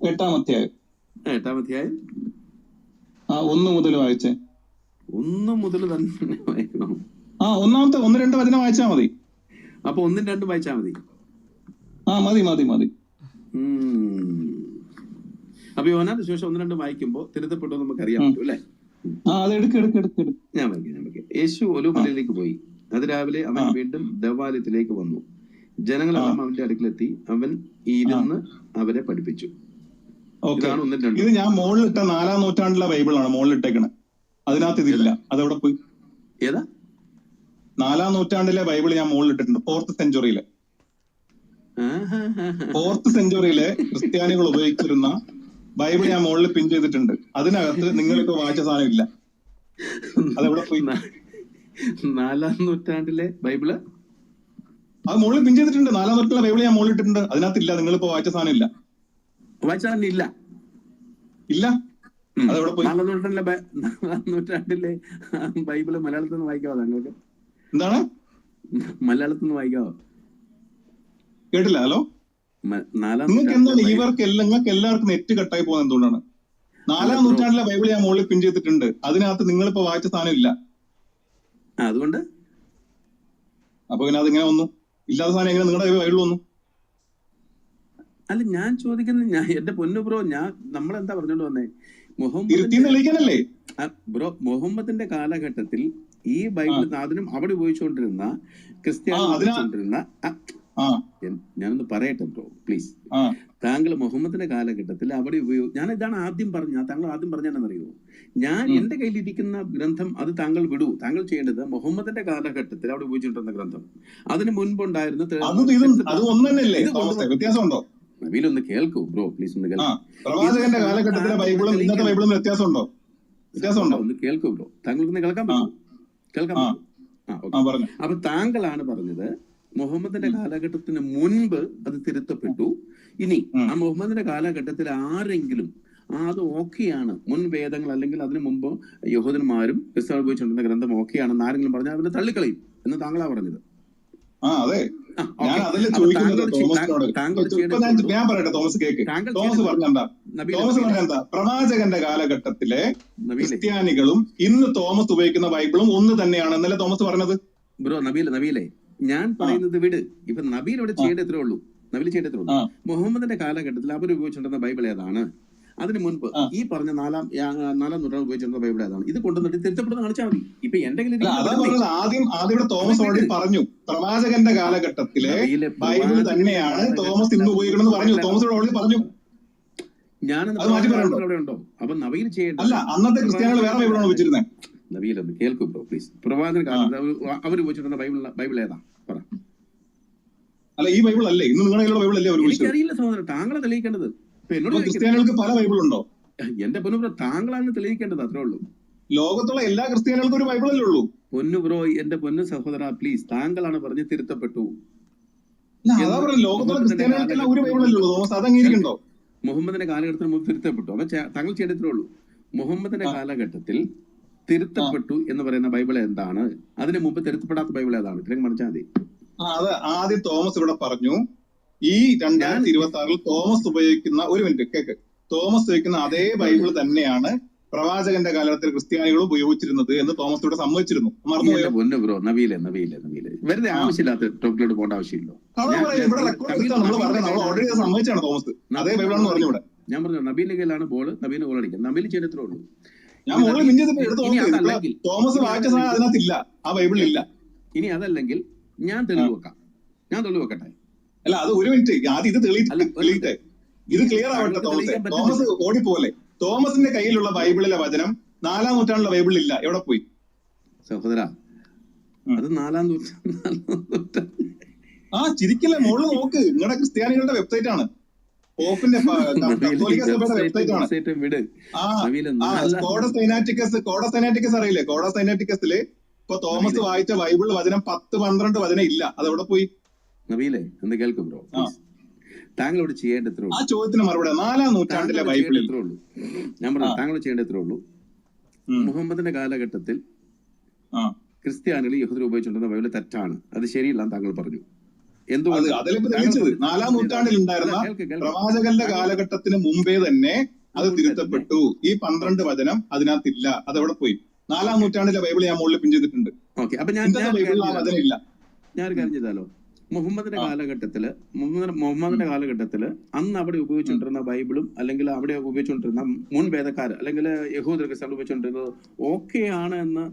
8-ാം അധ്യായം 1 മുതൽ വായിച്ചേ. 1 മുതൽ തന്നെ വായിക്കണം. ഒന്നാമത്തെ 1-2 വചനം വായിച്ചാ മതി. അപ്പൊ 1-2 വായിച്ചാ മതി. മതി. അപ്പൊ യോഹന്നാന്റെ സുവിശേഷം 1-2 വായിക്കുമ്പോ തിരുത്തപ്പെട്ടു നമുക്ക് അറിയാൻ പറ്റും അല്ലെ? ഞാൻ വായിക്കാം. യേശു ഒലിവുമലയിലേക്ക് പോയി. അതിരാവിലെ അവൻ വീണ്ടും ദേവാലയത്തിലേക്ക് വന്നു. ജനങ്ങളെല്ലാം അവന്റെ അടുക്കലെത്തി. അവൻ ഇരുന്ന് അവരെ പഠിപ്പിച്ചു. ഇതാണ് 1-2. ഇത് ഞാൻ മുകളിലിട്ട 4-ാം നൂറ്റാണ്ടിലെ ബൈബിളാണ് മുകളിലിട്ടേക്കണേ. അതിനകത്ത് ഇതില്ല. അതെവിടെ പോയി? ഏതാ? 4-ാം നൂറ്റാണ്ടിലെ ബൈബിൾ ഞാൻ മുകളിലിട്ടിട്ടുണ്ട്. 4th സെഞ്ചുറിയിലെ ക്രിസ്ത്യാനികൾ ഉപയോഗിച്ചിരുന്ന ബൈബിൾ ഞാൻ മുകളിൽ പിൻ ചെയ്തിട്ടുണ്ട്. അതിനകത്ത് നിങ്ങളിപ്പോ വായിച്ച സാധനം ഇല്ല. അതെവിടെ പോയി? 4-ാം നൂറ്റാണ്ടിലെ ബൈബിള് അത് മുകളിൽ പിൻ ചെയ്തിട്ടുണ്ട്. 4-ാം നൂറ്റാണ്ടിലെ ബൈബിൾ ഞാൻ മുകളിൽ ഇട്ടിട്ടുണ്ട്. അതിനകത്തില്ല. നിങ്ങളിപ്പോ വായിച്ച സാധനം ഇല്ല. അതെവിടെ പോയി? 4-ാം നൂറ്റാണ്ടിലെ ബൈബിള് മലയാളത്തിൽ നിന്ന് വായിക്കാവോ താങ്കൾക്ക്? എന്താണ്? മലയാളത്തിൽ നിന്ന് വായിക്കാവോ? കേട്ടില്ല. ഹലോ, നിങ്ങൾക്ക് എന്താണ് നിങ്ങൾക്ക് എല്ലാവർക്കും നെറ്റ് കട്ടായി പോകുന്നത് എന്തുകൊണ്ടാണ്? 4-ാം നൂറ്റാണ്ടിലെ ബൈബിൾ ഞാൻ മുകളിൽ പിൻ ചെയ്തിട്ടുണ്ട്. അതിനകത്ത് നിങ്ങളിപ്പോ വായിച്ച സാധനം ഇല്ല. അതുകൊണ്ട് അപ്പൊ പിന്നെ അതിങ്ങനെ വന്നു? ഇല്ലാത്ത സാധനം എങ്ങനെ നിങ്ങളുടെ ബൈബിൾ വന്നു? അല്ല, ഞാൻ ചോദിക്കുന്നത്, എന്റെ പൊന്നു ബ്രോ, നമ്മളെന്താ പറഞ്ഞോണ്ട് വന്നേ? മുഹമ്മദിന്റെ കാലഘട്ടത്തിൽ ഈ ബൈബിൾ അതിനും അവിടെ ഉപയോഗിച്ചുകൊണ്ടിരുന്ന ക്രിസ്ത്യാനികൊണ്ടിരുന്ന ഞാനൊന്ന് പറയട്ടെ ബ്രോ പ്ലീസ്. താങ്കൾ മുഹമ്മദിന്റെ കാലഘട്ടത്തിൽ അവിടെ ഞാൻ ഇതാണ് ആദ്യം താങ്കൾ ആദ്യം പറഞ്ഞാണെന്നറിയോ? ഞാൻ എന്റെ കയ്യിലിരിക്കുന്ന ഗ്രന്ഥം അത് താങ്കൾ വിടൂ. താങ്കൾ ചെയ്യേണ്ടത് മുഹമ്മദിന്റെ കാലഘട്ടത്തിൽ അവിടെ ഉപയോഗിച്ചിട്ടുള്ള ഗ്രന്ഥം അതിന് മുൻപുണ്ടായിരുന്ന നബീലൊന്ന് കേൾക്കൂ ബ്രോ പ്ലീസ്. ഒന്ന് ഒന്ന് കേൾക്കൂ ബ്രോ. താങ്കൾക്കൊന്ന് കേൾക്കാൻ പറ്റും? അപ്പൊ താങ്കളാണ് പറഞ്ഞത് മുഹമ്മദിന്റെ കാലഘട്ടത്തിന് മുൻപ് അത് തിരുത്തപ്പെട്ടു. ഇനി ആ മുഹമ്മദിന്റെ കാലഘട്ടത്തിൽ ആരെങ്കിലും അത് ഓക്കെയാണ്, മുൻ വേദങ്ങൾ അല്ലെങ്കിൽ അതിനു മുമ്പ് യഹൂദന്മാരും ക്രിസ്ത്യാനി ഉപയോഗിച്ചിട്ടുള്ള ഗ്രന്ഥം ഓക്കെയാണെന്ന് ആരെങ്കിലും പറഞ്ഞാൽ അതിനെ തള്ളിക്കളയും എന്ന് താങ്കളാ പറഞ്ഞത്. പ്രവാചകന്റെ കാലഘട്ടത്തിലെ ക്രിസ്ത്യാനികളും ഇന്ന് തോമസ് ഉപയോഗിക്കുന്ന ബൈബിളും ഒന്ന് തന്നെയാണ് എന്നല്ലേ തോമസ് പറഞ്ഞത്? ബ്രോ നബീലെ ഞാൻ പറയുന്നത് വിട്. ഇപ്പൊ നബീൽ ഇവിടെ ചെയ്യേണ്ടത്രേ ഉള്ളൂ. മുഹമ്മദിന്റെ കാലഘട്ടത്തിൽ അവർ ഉപയോഗിച്ചിട്ടുള്ള ബൈബിൾ ഏതാണ്? അതിന് മുൻപ് ഈ പറഞ്ഞ 4-ാം നൂറ്റാണ്ട് ഉപയോഗിച്ചിരുന്ന ബൈബിൾ ഏതാണ്? ഇത് കൊണ്ടുവന്നിട്ട് തിരുത്തപ്പെടുന്ന കാണിച്ചാൽ മതി. ഇപ്പൊ എന്റെ ആദ്യം തോമസ് ഓൾറെഡി പറഞ്ഞു പ്രവാചകന്റെ കാലഘട്ടത്തിലെ ബൈബിൾ തന്നെയാണ് തോമസ് ഇന്ന് ഉപയോഗിക്കണമെന്ന് പറഞ്ഞു. തോമസ് ഓൾറെഡി പറഞ്ഞു. അവിടെ ഉണ്ടോ? അപ്പൊ നബീൽ ചെയ്യേണ്ട അല്ല, അന്നത്തെ ക്രിസ്ത്യാനികൾ വേറെ ബൈബിളാണ് വെച്ചിരുന്നത്. നബീൽ ഒന്ന് കേൾക്കും ബ്രോ പ്ലീസ്. പ്രവാചകൻ കാലത്ത് അവർ ഉപയോഗിച്ചിട്ടുള്ള ബൈബിൾ ഏതാ പറ? അല്ല, ഈ ബൈബിൾ അല്ലേ ഇന്ന് നിങ്ങളുടെ ബൈബിൾ അല്ലേ? എനിക്കറിയില്ല സഹോദരൻ, താങ്കളെ തെളിയിക്കേണ്ടത്. ക്രിസ്ത്യാനികൾക്ക് പല ബൈബിളുണ്ടോ? എന്റെ പൊന്നു താങ്കളാണ് തെളിയിക്കേണ്ടത്. അത്രേ ഉള്ളൂ. ലോകത്തുള്ള എല്ലാ ക്രിസ്ത്യാനികൾക്കും ഒരു ബൈബിളല്ലേ ഉള്ളൂ? പൊന്നു ബ്രോ, എന്റെ പൊന്നു സഹോദര പ്ലീസ്, താങ്കളാണ് പറഞ്ഞ് തിരുത്തപ്പെട്ടു. ലോകത്തുള്ള ക്രിസ്ത്യാനികൾക്കെല്ലാം ഒരു ബൈബിളല്ലേ ഉള്ളൂ? തോമസ് അത് അംഗീകരിക്കണ്ടോ? മുഹമ്മദിന്റെ കാലഘട്ടത്തിന് മുമ്പ് തിരുത്തപ്പെട്ടു. അപ്പൊ താങ്കൾ ചെയ്തിട്ടേ ഉള്ളൂ. മുഹമ്മദിന്റെ കാലഘട്ടത്തിൽ തിരുത്തപ്പെട്ടു എന്ന് പറയുന്ന ബൈബിൾ എന്താണ്? അതിന് മുമ്പ് തിരുത്തപ്പെടാത്ത ബൈബിൾ ഏതാണ്? ഇത്രയും മനസ്സിലാൽ മതി. അത് ആദ്യം തോമസ് ഇവിടെ പറഞ്ഞു. ഈ 2026 തോമസ് ഉപയോഗിക്കുന്ന തോമസ് ഉപയോഗിക്കുന്ന അതേ ബൈബിൾ തന്നെയാണ് പ്രവാചകന്റെ കാലഘട്ടത്തിൽ ക്രിസ്ത്യാനികൾ ഉപയോഗിച്ചിരുന്നത് എന്ന് തോമസ് ഇവിടെ സമ്മതിച്ചിരുന്നു. മറന്നുപോയോ? ബ്രോ നബീലെ വെറുതെ ആവശ്യമില്ലാത്ത ടോക്കിലോട്ട് പോകേണ്ട ആവശ്യമില്ല. സമ്മതിച്ചാണ് തോമസ് അതേ ബൈബിളാണെന്ന് പറഞ്ഞു. ഇവിടെ ഞാൻ പറഞ്ഞു നബീലിന്റെ കയ്യിലാണ് ബോൾ, നബീന് ഗോൾ അടിക്കാം. നബീൽ ചെയ്തിട്ടേ ഉള്ളൂ. ഞാൻ തോമസ് വായിച്ച സാധനം അതിനകത്തില്ല, ആ ബൈബിളിലില്ല. ഇനി അതല്ലെങ്കിൽ ഞാൻ തെളിവ് വെക്കട്ടെ. അല്ല, അത് ഒരു മിനിറ്റ്, ആദ്യം ഇത് തെളിയിട്ടെ, ഇത് ക്ലിയർ ആവട്ടെ. തോമസ് ഓടിപ്പോലെ. തോമസിന്റെ കയ്യിലുള്ള ബൈബിളിലെ വചനം 4-ാം നൂറ്റാണ്ടിലെ ബൈബിളിൽ ഇല്ല, എവിടെ പോയി? സഹോദര, അത് 4-ാം നൂറ്റാണ്ട്. ചിരിക്കില്ല, മുകളിൽ നോക്ക്, നിങ്ങളുടെ ക്രിസ്ത്യാനികളുടെ വെബ്സൈറ്റ് ആണ്, പോപ്പിന്റെ വെബ്സൈറ്റ് ആണ്. കോഡസൈനാറ്റിക്കസ് അറിയില്ലേ? കോഡസൈനാറ്റിക്കസില് ഇപ്പൊ തോമസ് വായിച്ച ബൈബിൾ വചനം 10-12 വചനം ഇല്ല, അതെവിടെ പോയി? നബീലെ എന്ന് കേൾക്കും ബ്രോ, താങ്കളോട് ചെയ്യേണ്ടത്രേ ഉള്ളൂ. ആ ചോദ്യത്തിന് മറുപടി 4-ാം നൂറ്റാണ്ടിലെ ബൈബിളിൽ ഞാൻ പറഞ്ഞു, താങ്കൾ ചെയ്യേണ്ടത്രേ ഉള്ളൂ. മുഹമ്മദിന്റെ കാലഘട്ടത്തിൽ ക്രിസ്ത്യാനികൾ യഹൂദർ ഉപയോഗിച്ചുകൊണ്ടിരുന്ന ബൈബിൾ തെറ്റാണ്, അത് ശരിയല്ല താങ്കൾ പറഞ്ഞു. എന്തുകൊണ്ട്? 4-ാം നൂറ്റാണ്ടിൽ ഉണ്ടായിരുന്ന പ്രവാചകന്റെ കാലഘട്ടത്തിന് മുമ്പേ തന്നെ അത് തിരുത്തപ്പെട്ടു. ഈ 12 വചനം അതിനകത്തില്ല, അതെവിടെ പോയി? 4-ാം നൂറ്റാണ്ടിലെ ബൈബിൾ ഞാൻ മുകളിൽ പിൻ ചെയ്തിട്ടുണ്ട്. ഞാൻ കാര്യം ചെയ്താലോ, മുഹമ്മദിന്റെ കാലഘട്ടത്തില് അന്ന് അവിടെ ഉപയോഗിച്ചുകൊണ്ടിരുന്ന ബൈബിളും അല്ലെങ്കിൽ അവിടെ ഉപയോഗിച്ചുകൊണ്ടിരുന്ന മുൻ ഭേദക്കാര് അല്ലെങ്കിൽ യഹൂദ ക്രിസ്ത്യാനി ഉപയോഗിച്ചുകൊണ്ടിരുന്നത് ഓക്കെയാണ് എന്ന്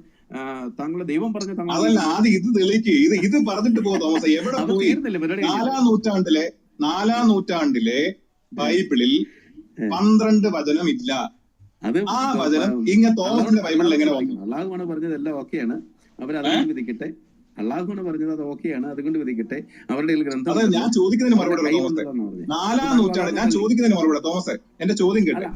താങ്കളെ ദൈവം പറഞ്ഞ അതല്ല, ആദ്യം ഇത് തെളിയിക്ക്. ഇത് പറഞ്ഞിട്ട് പോ തോമസ്, എവിടെ പോയി? 4-ാം നൂറ്റാണ്ടിലെ ബൈബിളിൽ 12 വചനം ഇല്ല. ആ വചനം തോമസിന്റെ ബൈബിളിൽ എങ്ങനെ വന്നു? അള്ളാഹുവാണ് പറഞ്ഞത് എല്ലാം ഓക്കെയാണ്, അവരതുകൊണ്ട് വിധിക്കട്ടെ. അള്ളാഹുവാണ് പറഞ്ഞത് അത് ഓക്കെയാണ്, അതുകൊണ്ട് വിധിക്കട്ടെ. അവരുടെ ഗ്രന്ഥം. ഞാൻ ചോദിക്കുന്നതിന് മറുപടി 4-ാം നൂറ്റാണ്ട്, ഞാൻ ചോദിക്കുന്നതിന് മറുപടി തോമസ്, എന്റെ ചോദ്യം കേട്ടെ.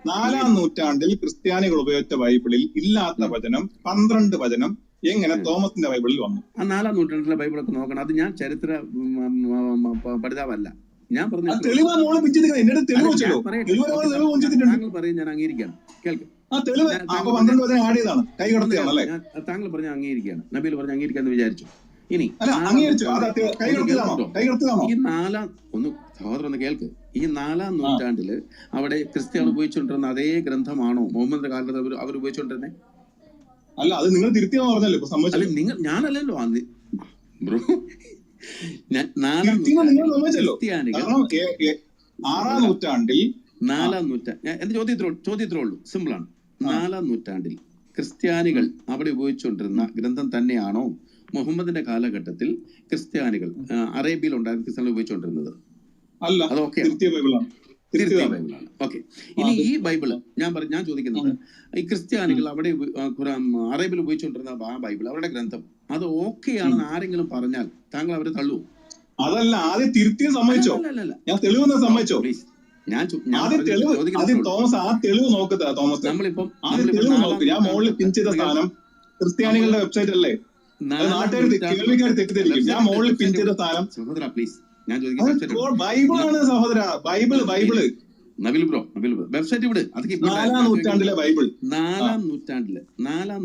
4-ാം നൂറ്റാണ്ടിൽ ക്രിസ്ത്യാനികൾ ഉപയോഗിച്ച ബൈബിളിൽ ഇല്ലാത്ത വചനം 12 വചനം എങ്ങനെ തോമസിന്റെ ബൈബിളിൽ വന്നു? ആ 4-ാം നൂറ്റാണ്ടിലെ ബൈബിളൊക്കെ നോക്കണം. അത് ഞാൻ ചരിത്ര പഠിതാവല്ല, ഞാൻ പറഞ്ഞു. താങ്കൾ പറയും, ഞാൻ അംഗീകരിക്കുകയാണ്. കേൾക്കും. താങ്കൾ പറഞ്ഞ അംഗീകരിക്കുകയാണ്, നബീൽ പറഞ്ഞ അംഗീകരിക്കാന്ന് വിചാരിച്ചു. ഇനി ഈ 4-ാം സഹോദരൻ കേൾക്ക്, ഈ 4-ാം നൂറ്റാണ്ടില് അവിടെ ക്രിസ്ത്യാനി ഉപയോഗിച്ചുകൊണ്ടിരുന്ന അതേ ഗ്രന്ഥമാണോ മുഹമ്മദിന്റെ കാലത്ത് അവർ ഉപയോഗിച്ചുകൊണ്ടിരുന്നത്? അല്ല, അത് നിങ്ങൾ തിരുത്തിയാന്ന് പറഞ്ഞല്ലോ. ഞാനല്ലല്ലോ ബ്രോ, ക്രിസ്ത്യാനികൾ 6-ാം നൂറ്റാണ്ടിൽ 4-ാം നൂറ്റാണ്ട് എന്റെ ചോദ്യത്തിലേ ഉള്ളൂ, സിമ്പിൾ ആണ്. 4-ാം നൂറ്റാണ്ടിൽ ക്രിസ്ത്യാനികൾ അവിടെ ഉപയോഗിച്ചുകൊണ്ടിരുന്ന ഗ്രന്ഥം തന്നെയാണോ മുഹമ്മദിന്റെ കാലഘട്ടത്തിൽ ക്രിസ്ത്യാനികൾ അറേബ്യയിൽ ഉണ്ടായിരുന്ന ക്രിസ്ത്യാനികൾ ഉപയോഗിച്ചുകൊണ്ടിരുന്നത്? അത് ഓക്കെ, ബൈബിളാണ്. ഓക്കെ, ഇനി ഈ ബൈബിള് ഞാൻ ചോദിക്കുന്നത്, ഈ ക്രിസ്ത്യാനികൾ അവിടെ അറേബ്യയിൽ ഉപയോഗിച്ചുകൊണ്ടിരുന്ന ആ ബൈബിൾ, അവരുടെ ഗ്രന്ഥം, അത് ഓക്കെയാണെന്ന് ആരെങ്കിലും പറഞ്ഞാൽ താങ്കൾ അവരെ തള്ളുവോ? അതല്ല, ആദ്യം തിരുത്തിയും സമ്മതിച്ചോ? ഞാൻ തെളിവെന്ന് സമ്മതിച്ചോ? പ്ലീസ്, തോമസ് ആ തെളിവ് നോക്കത്ത തോമസ്, തെളിവ് നോക്ക്. ഞാൻ മുകളിൽ പിൻ ചെയ്ത സ്ഥാനം ക്രിസ്ത്യാനികളുടെ വെബ്സൈറ്റ് അല്ലേ? നാട്ടുകാർ കേൾവിക്കാർ തെറ്റിദ്ധരിക്കും. ഞാൻ മുകളിൽ പിൻ ചെയ്ത സ്ഥാനം ബൈബിളാണ് സഹോദര, ബൈബിള്. നബിൽ ബ്രോ, വെബ്സൈറ്റ് ഇവിടെ 4-ാം നൂറ്റാണ്ടിലെ ബൈബിൾ. 4-ാം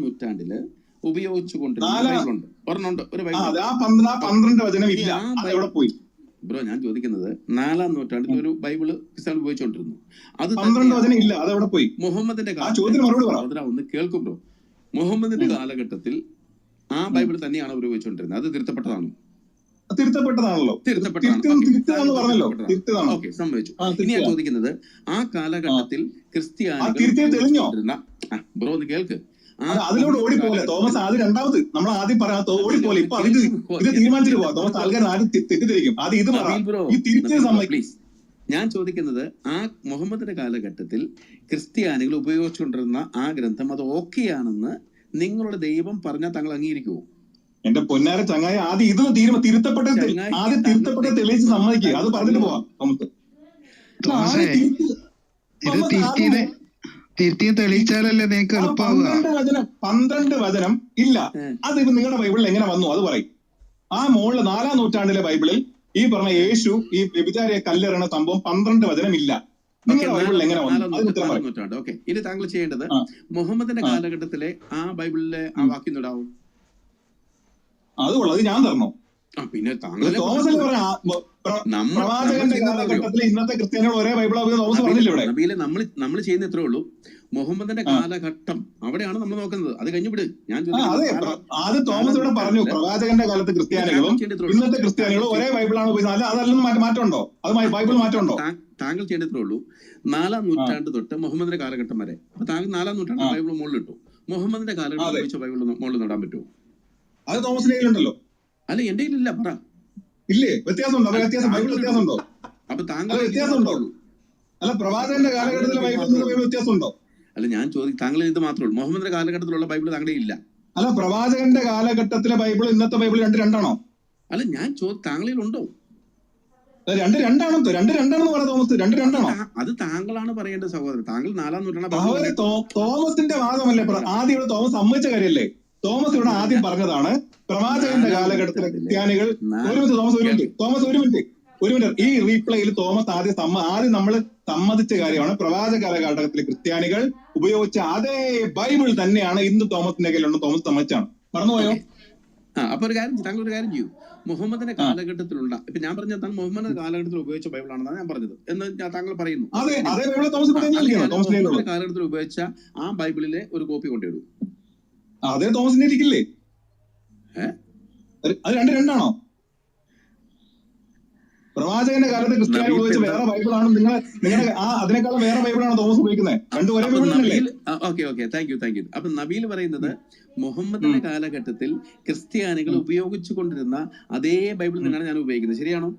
നൂറ്റാണ്ടില് ഉപയോഗിച്ചുകൊണ്ടിരുന്നുണ്ട് ഒരു ബൈബിൾ. 12 വചനം ഇല്ല, എവിടെ പോയി? ബ്രോ, ഞാൻ ചോദിക്കുന്നത് 4-ാം നൂറ്റാണ്ടിൽ ഒരു ബൈബിള് ക്രിസ്ത്യാനി ഉപയോഗിച്ചുകൊണ്ടിരുന്നു, അത് 12 വചനം ഇല്ല, അതെവിടെ പോയി? മുഹമ്മദിന്റെ ഒന്ന് കേൾക്കും ബ്രോ, മുഹമ്മദിന്റെ കാലഘട്ടത്തിൽ ആ ബൈബിൾ തന്നെയാണ് അവർ ഉപയോഗിച്ചുകൊണ്ടിരുന്നത്, അത് തിരുത്തപ്പെട്ടതാണോ? തിരുത്തപ്പെട്ടതാണല്ലോ. ഓക്കെ, സംഭവിച്ചു. ഇനി ഞാൻ ചോദിക്കുന്നത്, ആ കാലഘട്ടത്തിൽ ക്രിസ്ത്യാനികൾ ബ്രോ ഒന്ന് കേൾക്ക്, അതിലൂടെ ഓടിപ്പോലെ തോമസ്. ആദ്യം രണ്ടാമത് നമ്മൾ ആദ്യം പറയാത്ത ഓടിപ്പോലെ. ഇപ്പൊ ഇത് തീരുമാനിച്ചിട്ട് പോവാം തോമസ്, ആൾക്കാർ ആരും തെറ്റിദ്ധരിക്കും. ആദ്യം ഇത് പ്ലീസ്. ഞാൻ ചോദിക്കുന്നത്, ആ മുഹമ്മദിന്റെ കാലഘട്ടത്തിൽ ക്രിസ്ത്യാനികൾ ഉപയോഗിച്ചുകൊണ്ടിരുന്ന ആ ഗ്രന്ഥം അത് ഓക്കെയാണെന്ന് നിങ്ങളുടെ ദൈവം പറഞ്ഞാൽ താങ്കൾ അംഗീകരിക്കുമോ? എന്റെ പൊന്നാര ചങ്ങായി, ആദ്യം ഇത് തിരുത്തപ്പെട്ട തെളിയിച്ച് സമ്മതിക്കുക, അത് പറഞ്ഞിട്ട് പോവാം തോമസ്. തെളിയിച്ചാലല്ലേ നിങ്ങൾക്ക് എളുപ്പമാവുക. 12 വചനം ഇല്ല, അത് ഇപ്പൊ നിങ്ങളുടെ ബൈബിളിൽ എങ്ങനെ വന്നു അത് പറയും. ആ മുകളിൽ 4-ാം നൂറ്റാണ്ടിലെ ബൈബിളിൽ ഈ പറഞ്ഞ യേശു ഈ വ്യഭിചാരിയെ കല്ലെറിയണ സംഭവം 12 വചനം ഇല്ല. നിങ്ങളുടെ ബൈബിളിൽ എങ്ങനെ വന്നു? നൂറ്റാണ്ട്. ഓക്കെ, ഇനി താങ്കൾ ചെയ്യേണ്ടത് മുഹമ്മദിന്റെ കാലഘട്ടത്തിലെ ആ ബൈബിളിലെ ആ വാക്യം ഇടാവും. അതുള്ളത് ഞാൻ തരണോ? പിന്നെ തോമസ് പ്രവാചകന്റെ കാലഘട്ടത്തിൽ ഇന്നത്തെ ക്രിസ്ത്യാനികൾ ഒരേ ബൈബിൾ തോമസ് പറഞ്ഞില്ല ഇവിടെ. നമ്മൾ ചെയ്യുന്ന ഇത്രേ ഉള്ളൂ, മുഹമ്മദിന്റെ കാലഘട്ടം അവിടെയാണ് നമ്മൾ നോക്കുന്നത്, അത് കഴിഞ്ഞു വിട്. ഞാൻ ആദ്യം തോമസ് ഇവിടെ പറഞ്ഞു പ്രവാചകന്റെ കാലത്ത് ക്രിസ്ത്യാനികളും ഇന്നത്തെ ക്രിസ്ത്യാനികളും ഒരേ ബൈബിളാണ് ഉപയോഗിച്ചത്, അതെല്ലാം മാറ്റമുണ്ടോ? അത് ബൈബിൾ മാറ്റമുണ്ടോ? താങ്കൾ ചെയ്യേണ്ടത്രേ ഉള്ളൂ, 4-ാം നൂറ്റാണ്ട് തൊട്ട് മുഹമ്മദിന്റെ കാലഘട്ടം വരെ. അപ്പൊ താങ്കൾ 4-ാം നൂറ്റാണ്ട് ബൈബിൾ മുകളിൽ ഇട്ടു, മുഹമ്മദിന്റെ കാലഘട്ടം ഉപയോഗിച്ച ബൈബിൾ മുകളിൽ നടാൻ പറ്റുമോ? അത് തോമസിന്റെ കയ്യിലുണ്ടല്ലോ. അല്ല എന്റെ കയ്യിലില്ല, പറ. ഇല്ലേ? വ്യത്യാസമുണ്ടോ? അപ്പൊ വ്യത്യാസം ബൈബിൾ വ്യത്യാസമുണ്ടോ? അപ്പൊ താങ്കൾ അല്ല വ്യത്യാസമുണ്ടോ? അല്ല പ്രവാചകന്റെ കാലഘട്ടത്തിലെ ബൈബിൾ വ്യത്യാസമുണ്ടോ? അല്ല ഞാൻ ചോദിക്കും, താങ്കൾ ഇത് മാത്രമേ ഉള്ളൂ, മുഹമ്മദിന്റെ കാലഘട്ടത്തിലുള്ള ബൈബിൾ താങ്കളുടെ ഇല്ല? അല്ല പ്രവാചകന്റെ കാലഘട്ടത്തിലെ ബൈബിൾ ഇന്നത്തെ ബൈബിൾ രണ്ടാണോ? അല്ല ഞാൻ താങ്കളിൽ ഉണ്ടോ? രണ്ടാണെന്ന് പറയാം തോമസ്, രണ്ടാണോ? അത് താങ്കളാണ് പറയേണ്ടത് സഹോദരൻ. താങ്കൾ 4-ാം നൂറ്റാണ്ട് തോമസിന്റെ വാദമല്ലേ ആദ്യം ഇവിടെ തോമസ് സമ്മതിച്ച കാര്യമല്ലേ? തോമസ് ഇവിടെ ആദ്യം പറഞ്ഞതാണ് പ്രവാചകന്റെ കാലഘട്ടത്തിലെ ക്രിസ്ത്യാനികൾ. തോമസ് ഒരു മിനിറ്റ് ഈ റീപ്ലേയിൽ തോമസ് ആദ്യം നമ്മൾ സമ്മതിച്ച കാര്യമാണ് പ്രവാചക കാലഘട്ടത്തിലെ ക്രിസ്ത്യാനികൾ ഉപയോഗിച്ച അതേ ബൈബിൾ തന്നെയാണ് ഇന്ന് തോമസിന്റെ കയ്യിലുണ്ട്. തോമസ് സമ്മതിച്ചാണ്, മറന്നുപോയോ? അപ്പൊ താങ്കൾ ഒരു കാര്യം ചെയ്യൂ, മുഹമ്മദിന്റെ കാലഘട്ടത്തിലുള്ള ഇപ്പൊ ഞാൻ പറഞ്ഞ മുഹമ്മദിന്റെ കാലഘട്ടത്തിൽ ഉപയോഗിച്ച ബൈബിളാണെന്നാണ് ഞാൻ പറഞ്ഞത് എന്ന് താങ്കൾ പറയുന്നു. മുഹമ്മദിന്റെ കാലഘട്ടത്തിൽ ഉപയോഗിച്ച ആ ബൈബിളിലെ ഒരു കോപ്പി കൊണ്ടിടൂ. അതേ തോമസിന്റെ ഇരിക്കില്ലേ? അത് രണ്ടാണോ? പ്രവാചകന്റെ കാലത്ത് ക്രിസ്ത്യാനി ഉപയോഗിച്ച വേറെ ബൈബിളാണ് നിങ്ങളുടെ അതിനേക്കാളും വേറെ ബൈബിളാണ് തോമസ് ഉപയോഗിക്കുന്നത്. രണ്ടും ഒരേ ബൈബിളല്ലേ? Okay thank you. അപ്പൊ നബീൽ പറയുന്നത് മുഹമ്മദിന്റെ കാലഘട്ടത്തിൽ ക്രിസ്ത്യാനികൾ ഉപയോഗിച്ചു കൊണ്ടിരുന്ന അതേ ബൈബിൾ തന്നെയാണ് ഞാൻ ഉപയോഗിക്കുന്നത്, ശരിയാണോ?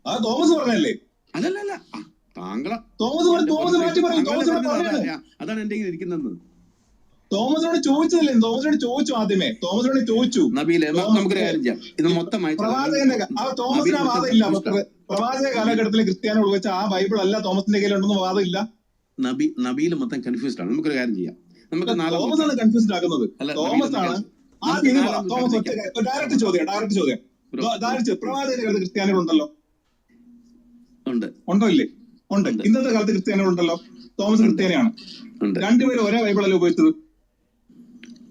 അത് തോമസ് പറഞ്ഞല്ലേ? അല്ലല്ല താങ്കളെ അതാണ് എന്റെ ഇരിക്കുന്നത്. തോമസിനോട് ചോദിച്ചതല്ലേ? തോമസിനോട് ചോദിച്ചു, ആദ്യമേ തോമസിനോട് ചോദിച്ചു. നബീലെ നമുക്കൊരു കാര്യം ചെയ്യാം, ഇത് മൊത്തമായി പ്രവാചകന്റെ തോമസിന് വാദമില്ല. പ്രവാചക കാലഘട്ടത്തിലെ ക്രിസ്ത്യാനികൾ ഉപയോഗിച്ച ആ ബൈബിൾ അല്ല തോമസിന്റെ കയ്യിലുണ്ടെന്ന് വാദമില്ല. നബീല് മൊത്തം കൺഫ്യൂസ്ഡ് ആണ്. നമുക്കൊരു കാര്യം ചെയ്യാം, നമുക്ക് തോമസ് ആണ് കൺഫ്യൂസ്ഡ് ആക്കുന്നത്. തോമസ് ആണ് തോമസ് ഡയറക്റ്റ് ചോദ്യം പ്രവാചകന്റെ കാലത്ത് ക്രിസ്ത്യാനികൾ ഉണ്ടല്ലോ? ഉണ്ടോ ഇല്ലേ? ഉണ്ട്. ഇന്നത്തെ കാലത്ത് ക്രിസ്ത്യാനികൾ ഉണ്ടല്ലോ. തോമസ് ക്രിസ്ത്യാനിയാണ്. രണ്ടുപേരും ഒരേ ബൈബിളല്ലേ ഉപയോഗിച്ചത്?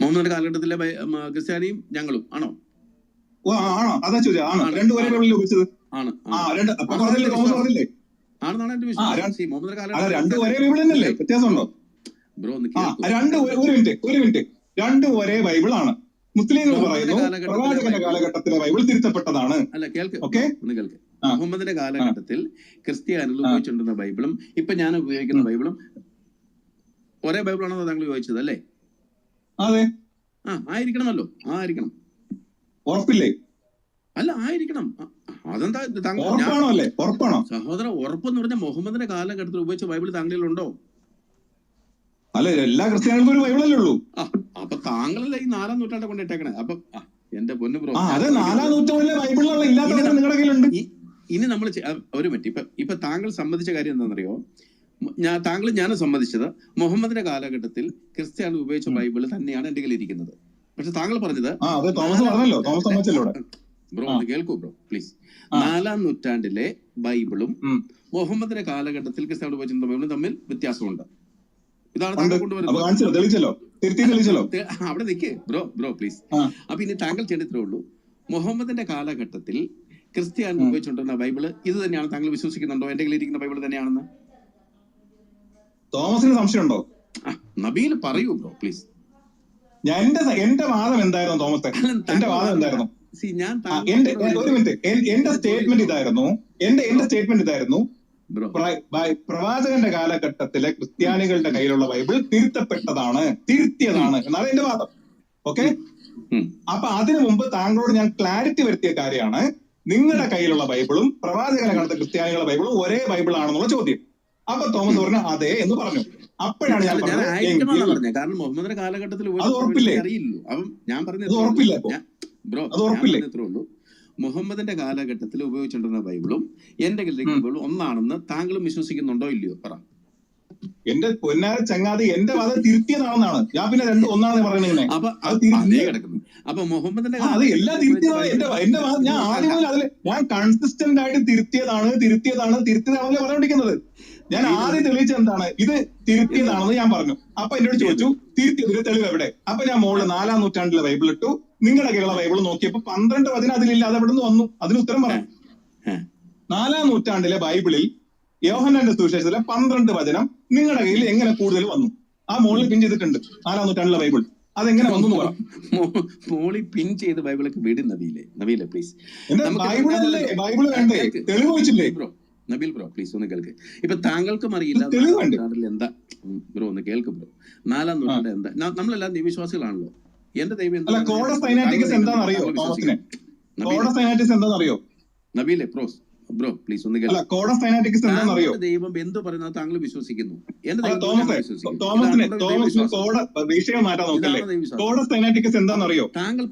മുഹമ്മദിന്റെ കാലഘട്ടത്തിലെ ക്രിസ്ത്യാനിയും ഞങ്ങളും ആണോ? ആണോ? അതാ ചോദ്യം. ആണോ? രണ്ടു ഒരേ ബൈബിളിൽ ഉപയോഗിച്ചത്? തോമസ് പറഞ്ഞില്ലേ? ആണെന്നാണ് എന്റെ വിശ്വാസം. രണ്ടും ഒരേ ബൈബിൾ തന്നെയല്ലേ? വ്യത്യാസമുണ്ടോ? ഒരു മിനിറ്റ് രണ്ടും ഒരേ ബൈബിളാണ്. മുസ്ലിങ്ങൾ പറയുന്നു പ്രവാചകന്റെ കാലഘട്ടത്തിലെ ബൈബിൾ തിരുത്തപ്പെട്ടതാണ്. അല്ല കേൾക്ക്, മുഹമ്മദിന്റെ കാലഘട്ടത്തിൽ ക്രിസ്ത്യാനികൾ ഉപയോഗിച്ചിട്ടുണ്ടെന്ന ബൈബിളും ഇപ്പൊ ഞാൻ ഉപയോഗിക്കുന്ന ബൈബിളും ഒരേ ബൈബിളാണോ താങ്കൾ ഉപയോഗിച്ചത്? അല്ലേ? അതെ. ആയിരിക്കണമല്ലോ. ആയിരിക്കണം. ഉറപ്പില്ലേ? അല്ല ആയിരിക്കണം. അതെന്താ ഉറപ്പാണോ സഹോദര? ഉറപ്പെന്ന് പറഞ്ഞാൽ മുഹമ്മദിന്റെ കാലഘട്ടത്തിൽ ഉപയോഗിച്ച ബൈബിൾ താങ്കളിലുണ്ടോ? അല്ല എല്ലാ ക്രിസ്ത്യാനികൾക്കും ഒരു ബൈബിളല്ലേ ഉള്ളൂ. അപ്പൊ താങ്കളല്ലേ ഈ 4-ാം നൂറ്റാണ്ട് കൊണ്ടിട്ടേക്കണേ. അപ്പൊ എന്റെ പൊന്നു ബ്രോ, അതെ 4-ാം നൂറ്റാണ്ടിലെ ബൈബിളിലുള്ള ഇല്ലാത്ത നിങ്ങളുടെ കയ്യിലുണ്ട്. ഇനി നമ്മൾ ഒരു മിനിറ്റ്, ഇപ്പൊ താങ്കൾ സമ്മതിച്ച കാര്യം എന്താണെന്നറിയോ? ഞാനും സമ്മതിച്ചത് മുഹമ്മദിന്റെ കാലഘട്ടത്തിൽ ക്രിസ്ത്യാനി ഉപയോഗിച്ച ബൈബിൾ തന്നെയാണ് എന്റെ കയ്യിൽ ഇരിക്കുന്നത്. പക്ഷെ താങ്കൾ പറഞ്ഞത് ബ്രോ ഒന്ന് കേൾക്കൂ ബ്രോ പ്ലീസ്. 4-ാം നൂറ്റാണ്ടിലെ ബൈബിളും മുഹമ്മദിന്റെ കാലഘട്ടത്തിൽ ക്രിസ്ത്യാനി ഉപയോഗിച്ചിരുന്ന ബൈബിളും തമ്മിൽ വ്യത്യാസമുണ്ട്. ഇതാണ് താങ്കൾ കൊണ്ടുവരുന്നത്. അവിടെ നിൽക്കേ ബ്രോ പ്ലീസ്. അപ്പൊ ഇനി താങ്കൾ ചെയ്തിട്ടേ ഉള്ളൂ, മുഹമ്മദിന്റെ കാലഘട്ടത്തിൽ ക്രിസ്ത്യാനി ഉപയോഗിച്ചുകൊണ്ടിരുന്ന ബൈബിള് ഇത് തന്നെയാണ് താങ്കൾ വിശ്വസിക്കുന്നുണ്ടോ? എന്റെ കയ്യിൽ ഇരിക്കുന്ന ബൈബിൾ തന്നെയാണെന്ന് തോമസിന് സംശയമുണ്ടോ? നബീൽ പറയൂ ബ്രോ പ്ലീസ്. എന്റെ വാദം എന്തായിരുന്നു തോമസ്? എന്റെ വാദം എന്തായിരുന്നു? ഒരു മിനിറ്റ്, എന്റെ സ്റ്റേറ്റ്മെന്റ് ഇതായിരുന്നു പ്രവാചകന്റെ കാലഘട്ടത്തിലെ ക്രിസ്ത്യാനികളുടെ കയ്യിലുള്ള ബൈബിൾ തിരുത്തിയതാണ് എന്നാണ് എന്റെ വാദം. ഓക്കെ, അപ്പൊ അതിനു മുമ്പ് താങ്കളോട് ഞാൻ ക്ലാരിറ്റി വരുത്തിയ കാര്യമാണ് നിങ്ങളുടെ കയ്യിലുള്ള ബൈബിളും പ്രവാചകന്റെ കാലത്തെ ക്രിസ്ത്യാനികളുടെ ബൈബിളും ഒരേ ബൈബിൾ ആണെന്നുള്ള ചോദ്യം. അപ്പൊ തോമസ് പറഞ്ഞു അതെ എന്ന് പറഞ്ഞു. അപ്പോഴാണ് ഞാൻ പറഞ്ഞത്, കാരണം മുഹമ്മദിന്റെ കാലഘട്ടത്തിൽ അറിയില്ലല്ലോ. അപ്പം ഞാൻ പറഞ്ഞത് ബ്രോ അത്രേ ഉള്ളൂ, മുഹമ്മദിന്റെ കാലഘട്ടത്തിൽ ഉപയോഗിച്ചിട്ടുള്ള ബൈബിളും എന്റെ ബൈബിളും ഒന്നാണെന്ന് താങ്കളും വിശ്വസിക്കുന്നുണ്ടോ ഇല്ലയോ? പറ. എന്റെ പൊന്നാര ചങ്ങാതി, എന്റെ വാദം തിരുത്തിയതാണെന്നാണ് ഞാൻ പിന്നെ രണ്ടും ഒന്നാണെന്ന് പറയുന്നത്. അപ്പൊ മുഹമ്മദിന്റെ എല്ലാം തിരുത്തിയതാണ് എന്റെ വാദം. ഞാൻ ആദ്യം മുതൽ അതിൽ ഞാൻ കൺസിസ്റ്റന്റ് ആയിട്ട് തിരുത്തിയതാണെന്ന് പറഞ്ഞോണ്ടിരിക്കുന്നത്. ഞാൻ ആദ്യം തെളിയിച്ച എന്താണ്? ഇത് തിരുത്തിയതാണെന്ന് ഞാൻ പറഞ്ഞു. അപ്പൊ എന്നോട് ചോദിച്ചു തിരുത്തിയതിന് തെളിവ് എവിടെ? അപ്പൊ ഞാൻ മുകളിൽ 4-ാം നൂറ്റാണ്ടിലെ ബൈബിൾ ഇട്ടു. നിങ്ങളുടെ കയ്യിലുള്ള ബൈബിൾ നോക്കിയപ്പോ 12 വചനം അതിലില്ല. അത് എവിടെ നിന്ന് വന്നു? അതിന് ഉത്തരം പറയാം. 4-ാം നൂറ്റാണ്ടിലെ ബൈബിളിൽ യോഹന്നാന്റെ സുവിശേഷത്തിലെ 12 വചനം നിങ്ങളുടെ കയ്യിൽ എങ്ങനെ കൂടുതൽ വന്നു? ആ മുകളിൽ പിൻ ചെയ്തിട്ടുണ്ട് 4-ാം നൂറ്റാണ്ടിലെ ബൈബിൾ. അതെങ്ങനെ വന്നു പറയാം? മോളി പിൻ ചെയ്ത് ബൈബിളൊക്കെ വിടും നബീലെ പ്ലീസ്. ബൈബിൾ വേണ്ടേ? തെളിവ് വെച്ചില്ലേ നബീൽ ബ്രോ പ്ലീസ് ഒന്ന് കേൾക്ക്. ഇപ്പൊ താങ്കൾക്കും അറിയില്ല എന്താ ബ്രോ, ഒന്ന് കേൾക്ക് ബ്രോ. 4-ാം നൂറ്റാണ്ട് എന്താ? നമ്മളെല്ലാം ദൈവവിശ്വാസികളാണല്ലോ. എന്റെ ദൈവം അല്ല, കോഡസ് സൈനാറ്റിക്കസ് എന്താണെന്ന് അറിയോ തോമസിനെ? കോഡസ് സൈനാറ്റിക്സ് എന്താണെന്ന് അറിയോ നബീലെ? ബ്രോ പ്ലീസ് ഒന്ന് അല്ല, കോഡസ് സൈനാറ്റിക്കസ് എന്താണെന്ന് അറിയോ? ദൈവം എന്ത് പറയുന്നത് താങ്കൾ വിശ്വസിക്കുന്നു? തോമസിനെ വിഷയം മാറ്റാൻ നോക്കല്ലേ? കോഡസ് സൈനാറ്റിക്കസ് എന്താണെന്ന് അറിയോ? താങ്കൾ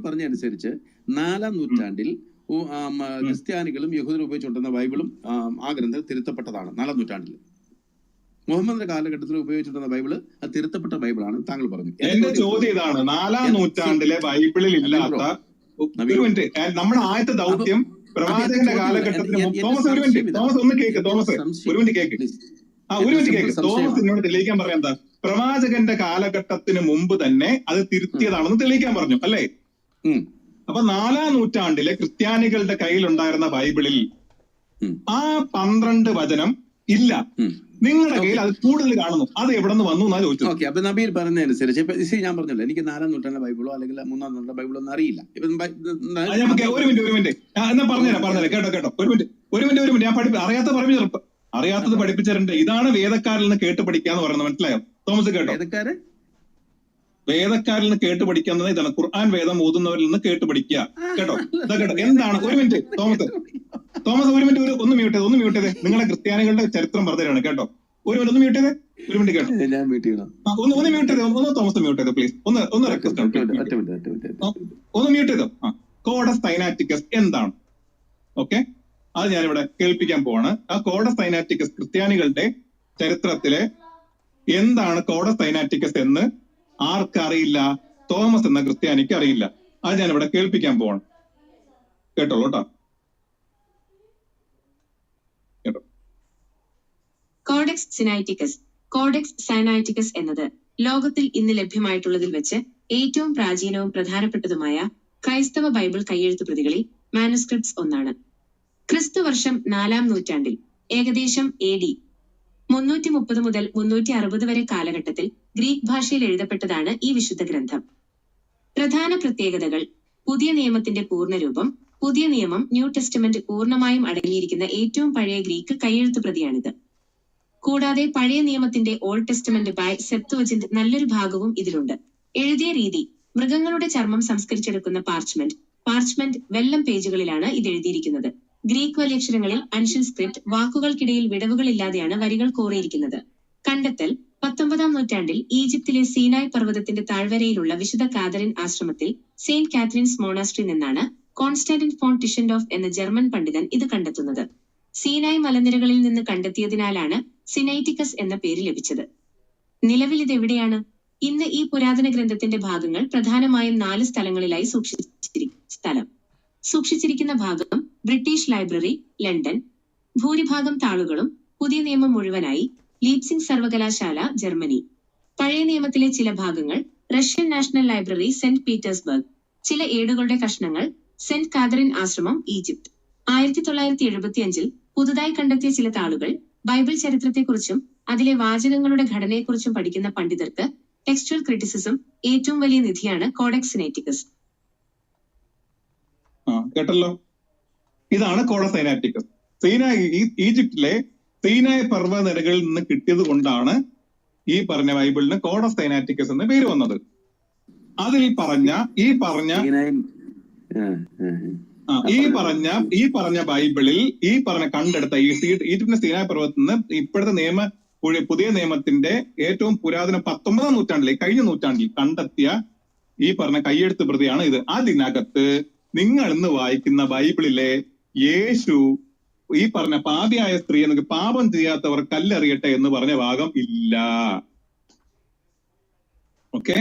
പറഞ്ഞനുസരിച്ച് 4-ാം നൂറ്റാണ്ടിൽ ക്രിസ്ത്യാനികളും യഹൂദരും ഉപയോഗിച്ചുകൊണ്ടിരുന്ന ബൈബിളും ആ ഗ്രന്ഥം തിരുത്തപ്പെട്ടതാണ്. 4-ാം നൂറ്റാണ്ടിൽ മുഹമ്മദിന്റെ കാലഘട്ടത്തിൽ ഉപയോഗിച്ചിരുന്ന ബൈബിള് അത് തിരുത്തപ്പെട്ട ബൈബിളാണ് താങ്കൾ പറഞ്ഞു. എന്റെ ചോദ്യം ഇതാണ്, 4-ാം നൂറ്റാണ്ടിലെ ബൈബിളിൽ ഇല്ലാത്ത ഒരു മിനിറ്റ്, നമ്മുടെ ആദ്യത്തെ ദൗത്യം പ്രവാചകന്റെ കാലഘട്ടത്തിന് തോമസ് ഒരു മിനിറ്റ് ഒന്ന് കേക്ക്. തോമസ് ഒരു മിനിറ്റ് കേക്ക്. തോമസ് എന്നോട് തെളിയിക്കാൻ പറയാം എന്താ? പ്രവാചകന്റെ കാലഘട്ടത്തിന് മുമ്പ് തന്നെ അത് തിരുത്തിയതാണെന്ന് തെളിയിക്കാൻ പറഞ്ഞു അല്ലേ? അപ്പൊ 4-ാം നൂറ്റാണ്ടിലെ ക്രിസ്ത്യാനികളുടെ കയ്യിലുണ്ടായിരുന്ന ബൈബിളിൽ ആ 12 വചനം ഇല്ല. നിങ്ങളുടെ കയ്യിൽ അത് കൂടുതൽ കാണുന്നു. അത് എവിടെ നിന്ന് വന്നു എന്നാ ചോദിച്ചു. ഓക്കെ, അപ്പൊ നബീൽ പറഞ്ഞതനുസരിച്ച് ഞാൻ പറഞ്ഞല്ലോ, എനിക്ക് 4-ാം നൂറ്റാണ്ടിലെ ബൈബിളോ അല്ലെങ്കിൽ 3-ാം നൂറ്റാണ്ടിലെ ബൈബിളോ ഒന്നും അറിയില്ല. ഒരു മിനിറ്റ് എന്നാ പറഞ്ഞുതരാം കേട്ടോ. ഒരു മിനിറ്റ് ഞാൻ അറിയാത്തത് പഠിപ്പിച്ചിട്ടുണ്ട്. ഇതാണ് വേദക്കാരിൽ നിന്ന് കേട്ട് പഠിക്കാന്ന് പറയുന്നത്, മനസ്സിലായോ തോമസ്? കേട്ടോ, വേദക്കാരിൽ നിന്ന് കേട്ട് പഠിക്കുന്നത് ഇതാണ്. ഖുർആൻ വേദം ഓതുന്നവരിൽ നിന്ന് കേട്ട് പഠിക്കുക. കേട്ടോ, കേട്ടോ എന്താണ്? ഒരു മിനിറ്റ് തോമസ് ഒരു മിനിറ്റ് ഒന്ന് മ്യൂട്ട് ചെയ്തേ. നിങ്ങളെ ക്രിസ്ത്യാനികളുടെ ചരിത്രം പറഞ്ഞതാണ് കേട്ടോ. ഒരു മിനിറ്റ് കേട്ടോ. ഒന്ന് മ്യൂട്ട് ചെയ്തോ. തോമസ് മ്യൂട്ട് ചെയ്തോ പ്ലീസ്. ഒന്ന് റിക്വസ്റ്റ് ഒന്ന് മ്യൂട്ട് ചെയ്തോ. കോഡസ് സൈനാറ്റിക്കസ് എന്താണ്? ഓക്കെ, അത് ഞാനിവിടെ കേൾപ്പിക്കാൻ പോവാണ്. ആ കോഡസ് സൈനാറ്റിക്കസ് ക്രിസ്ത്യാനികളുടെ ചരിത്രത്തിലെ എന്താണ് കോഡസ് സൈനാറ്റിക്കസ് എന്ന് ആർക്കറിയില്ല? തോമസ് എന്ന ക്രിസ്ത്യാനിക്ക് അറിയില്ല. അത് ഞാനിവിടെ കേൾപ്പിക്കാൻ പോവാണ്. കേട്ടോളൂ കേട്ടോ. കോഡെക്സ് സൈനാറ്റിക്കസ് എന്നത് ലോകത്തിൽ ഇന്ന് ലഭ്യമായിട്ടുള്ളതിൽ വെച്ച് ഏറ്റവും പ്രാചീനവും പ്രധാനപ്പെട്ടതുമായ ക്രൈസ്തവ ബൈബിൾ കയ്യെഴുത്തു പ്രതികളിൽ മാനുസ്ക്രിപ്റ്റ്സ് ഒന്നാണ്. ക്രിസ്തു വർഷം 4-ാം നൂറ്റാണ്ടിൽ ഏകദേശം AD 330 മുതൽ 360 വരെ കാലഘട്ടത്തിൽ ഗ്രീക്ക് ഭാഷയിൽ എഴുതപ്പെട്ടതാണ് ഈ വിശുദ്ധ ഗ്രന്ഥം. പ്രധാന പ്രത്യേകതകൾ: പുതിയ നിയമത്തിന്റെ പൂർണ്ണരൂപം. പുതിയ നിയമം ന്യൂ ടെസ്റ്റമെന്റ് പൂർണ്ണമായും അടങ്ങിയിരിക്കുന്ന ഏറ്റവും പഴയ ഗ്രീക്ക് കയ്യെഴുത്തു പ്രതിയാണിത്. കൂടാതെ പഴയ നിയമത്തിന്റെ ഓൾഡ് ടെസ്റ്റമെന്റ് ബൈ സെപ്തുവജിന്റ് നല്ലൊരു ഭാഗവും ഇതിലുണ്ട്. എഴുതിയ രീതി: മൃഗങ്ങളുടെ ചർമ്മം സംസ്കരിച്ചെടുക്കുന്ന പാർച്ച്മെന്റ് വെല്ലം പേജുകളിലാണ് ഇത് എഴുതിയിരിക്കുന്നത്. Greek വലിയക്ഷരങ്ങളിൽ അൻഷ്യൻ script. വാക്കുകൾക്കിടയിൽ വിടവുകളില്ലാതെയാണ് വരികൾ കോറിയിരിക്കുന്നത്. കണ്ടെത്തൽ: 19-ാം നൂറ്റാണ്ടിൽ ഈജിപ്തിലെ സീനായ് പർവ്വതത്തിന്റെ താഴ്വരയിലുള്ള വിശുദ്ധ കാതറിൻ ആശ്രമത്തിൽ സെയിന്റ് കാത്രീൻസ് മോണാസ്ട്രി നിന്നാണ് കോൺസ്റ്റാന്റിൻ ഫോൺ ടിഷൻഡോഫ് എന്ന ജർമ്മൻ പണ്ഡിതൻ ഇത് കണ്ടെത്തുന്നത്. സീനായ് മലനിരകളിൽ നിന്ന് കണ്ടെത്തിയതിനാലാണ് സിനൈറ്റിക്കസ് എന്ന പേര് ലഭിച്ചത്. നിലവിൽ ഇതെവിടെയാണ്? ഇന്ന് ഈ പുരാതന ഗ്രന്ഥത്തിന്റെ ഭാഗങ്ങൾ പ്രധാനമായും 4 സ്ഥലങ്ങളിലായി സൂക്ഷിച്ചിരിക്കുന്ന ഭാഗം ബ്രിട്ടീഷ് ലൈബ്രറി, ലണ്ടൻ. ഭൂരിഭാഗം താളുകളും പുതിയ നിയമം മുഴുവനായി ലീപ്സിംഗ് സർവകലാശാല, ജർമ്മനി. പഴയ നിയമത്തിലെ ചില ഭാഗങ്ങൾ Russian national library, saint Petersburg. ചില ഏടുകളുടെ കഷ്ണങ്ങൾ സെന്റ് കാതറിൻ ആശ്രമം, ഈജിപ്ത്. 1975 പുതുതായി കണ്ടെത്തിയ ചില താളുകൾ ബൈബിൾ ചരിത്രത്തെക്കുറിച്ചും അതിലെ വാചകങ്ങളുടെ ഘടനയെക്കുറിച്ചും പഠിക്കുന്ന പണ്ഡിതർക്ക് ടെക്സ്ച്വൽ ക്രിറ്റിസിസം ഏറ്റവും വലിയ നിധിയാണ് കോഡെക്സ് സൈനാറ്റിക്കസ്. കേട്ടല്ലോ, ഇതാണ് കോഡെക്സ് സൈനാറ്റിക്കസ്. ഈജിപ്തിലെ സീനായ് പർവ്വതനിരകളിൽ നിന്ന് കിട്ടിയത് കൊണ്ടാണ് ഈ പറഞ്ഞ ബൈബിളിന് കോഡെക്സ് സൈനാറ്റിക്കസ് എന്ന് പേര് വന്നത്. അതിൽ പറഞ്ഞ ഈ പറഞ്ഞ ബൈബിളിൽ ഈ പറഞ്ഞ കണ്ടെടുത്ത ഈജിപ്തിന്റെ സീനായ് പർവ്വതത്തിൽ നിന്ന് ഇപ്പോഴത്തെ പുതിയ നിയമത്തിന്റെ ഏറ്റവും പുരാതന 19-ാം നൂറ്റാണ്ടിലെ കഴിഞ്ഞ നൂറ്റാണ്ടിൽ കണ്ടെത്തിയ ഈ പറഞ്ഞ കയ്യെഴുത്ത് പ്രതിയാണ് ഇത്. അതിനകത്ത് നിങ്ങൾ ഇന്ന് വായിക്കുന്ന ബൈബിളിലെ യേശു ഈ പറഞ്ഞ പാപിയായ സ്ത്രീ എന്നൊക്കെ പാപം ചെയ്യാത്തവർ കല്ലെറിയട്ടെ എന്ന് പറഞ്ഞ ഭാഗം ഇല്ല. ഓക്കെ,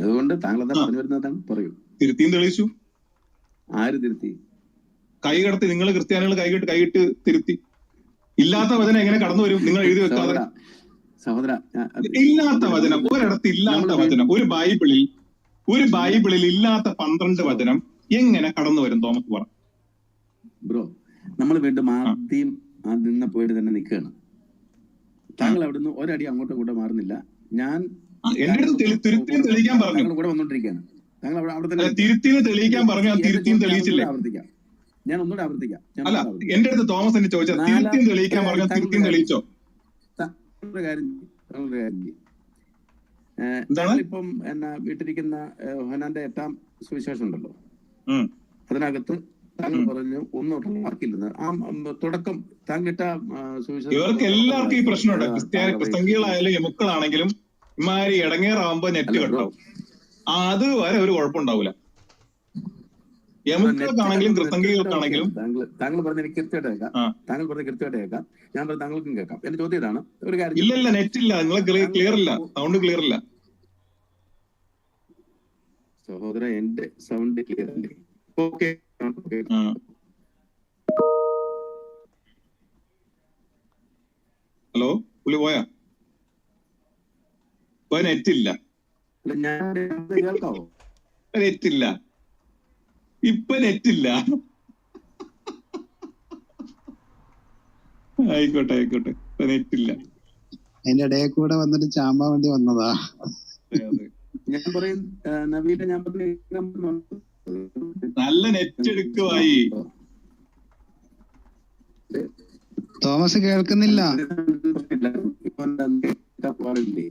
അതുകൊണ്ട് താങ്കൾ എന്താ പറഞ്ഞു വരുന്നതാണ്? പറയൂ. തിരുത്തിയും തെളിയിച്ചു. ആര് തിരുത്തി? കൈകടത്തി. നിങ്ങൾ ക്രിസ്ത്യാനികൾ കൈയിട്ട് തിരുത്തി. ഇല്ലാത്ത വചനം എങ്ങനെ കടന്നു വരും? നിങ്ങൾ എഴുതി വെക്കാതെ. സഹോദര, ഇല്ലാത്ത വചനം ഒരിടത്ത് ഇല്ലാത്ത വചനം ഒരു ബൈബിളിൽ ഇല്ലാത്ത 12 വചനം എങ്ങനെ കടന്നു വരും? തോമസ് പറ. ബ്രോ, നമ്മൾ വീണ്ടും ആദ്യം നിന്ന പോയിട്ട് തന്നെ നിൽക്കുകയാണ്. താങ്കൾ അവിടുന്ന് ഒരടി അങ്ങോട്ടും ഇങ്ങോട്ടും മാറുന്നില്ല. ഞാൻ എന്റെ അടുത്ത് തിരുത്തിയും തെളിയിക്കാൻ പറഞ്ഞു. കൂടെ വന്നോണ്ടിരിക്കുകയാണ്. താങ്കൾ അവിടെ തന്നെ തിരുത്തിയും തെളിയിക്കാൻ പറഞ്ഞു. തിരുത്തിയും തെളിയിച്ചില്ലേ? ആവർത്തിക്കാം. ഞാൻ ഒന്നുകൂടെ ആവർത്തിക്കാം. അല്ല, എന്റെ അടുത്ത് തോമസ് എന്നെ ചോദിച്ചാൽ തിരുത്തിയും തെളിയിക്കാൻ പറഞ്ഞു. തിരുത്തിയും തെളിയിച്ചോ? ഇപ്പം എന്നാ വീട്ടിരിക്കുന്ന യോഹന്നാന്റെ 8-ാം സുവിശേഷം ഉണ്ടല്ലോ, അതിനകത്ത് താങ്കൾ പറഞ്ഞു ഒന്നും വാക്കില്ലെന്ന്. ആ തുടക്കം താങ്കളിട്ട സുവിശേഷം ഇവർക്ക് എല്ലാവർക്കും ഈ പ്രശ്നമുണ്ട്. ക്രിസ്ത്യാനികളായാലും എമുക്കളാണെങ്കിലും ഇമാരി ഇടങ്ങേറാവുമ്പോ നെറ്റ് കട്ടാവും. അത് വരെ ഒരു കുഴപ്പമുണ്ടാവില്ല. എമുക്കൾക്കാണെങ്കിലും ക്രിസ്ത്യാനികൾക്കാണെങ്കിലും. താങ്കൾ പറഞ്ഞ എനിക്ക് കൃത്യമായിട്ട് കേൾക്കാം, താങ്കൾ പറഞ്ഞ കൃത്യമായിട്ട് കേൾക്കാം, ഞാൻ പറഞ്ഞ താങ്കൾക്കും കേൾക്കാം. എന്റെ ചോദ്യം ഇതാണ്, ഒരു കാര്യം. ഇല്ല നെറ്റ് ഇല്ല, നിങ്ങളെ ക്ലിയർ ഇല്ല, സൗണ്ട് ക്ലിയർ ഇല്ല. സഹോദര എന്റെ സൗണ്ട് ക്ലിയർ അല്ലേ? ഓക്കെ. ഹലോ, പുള്ളി പോയാ? നെറ്റ് ഇല്ല, കേൾക്കാവോ? നെറ്റ് ഇല്ല, ഇപ്പൊ നെറ്റ് ഇല്ല. ആയിക്കോട്ടെ ഇപ്പൊ നെറ്റ് ഇല്ല. അതിന്റെ ഇടയിൽ കൂടെ വന്നിട്ട് ചാമ്പാൻ വേണ്ടി വന്നതാ. ഞാൻ പറയും നബീല, ഞാൻ നല്ല നെറ്റ് എടുക്കുവായി. തോമസ് കേൾക്കുന്നില്ല.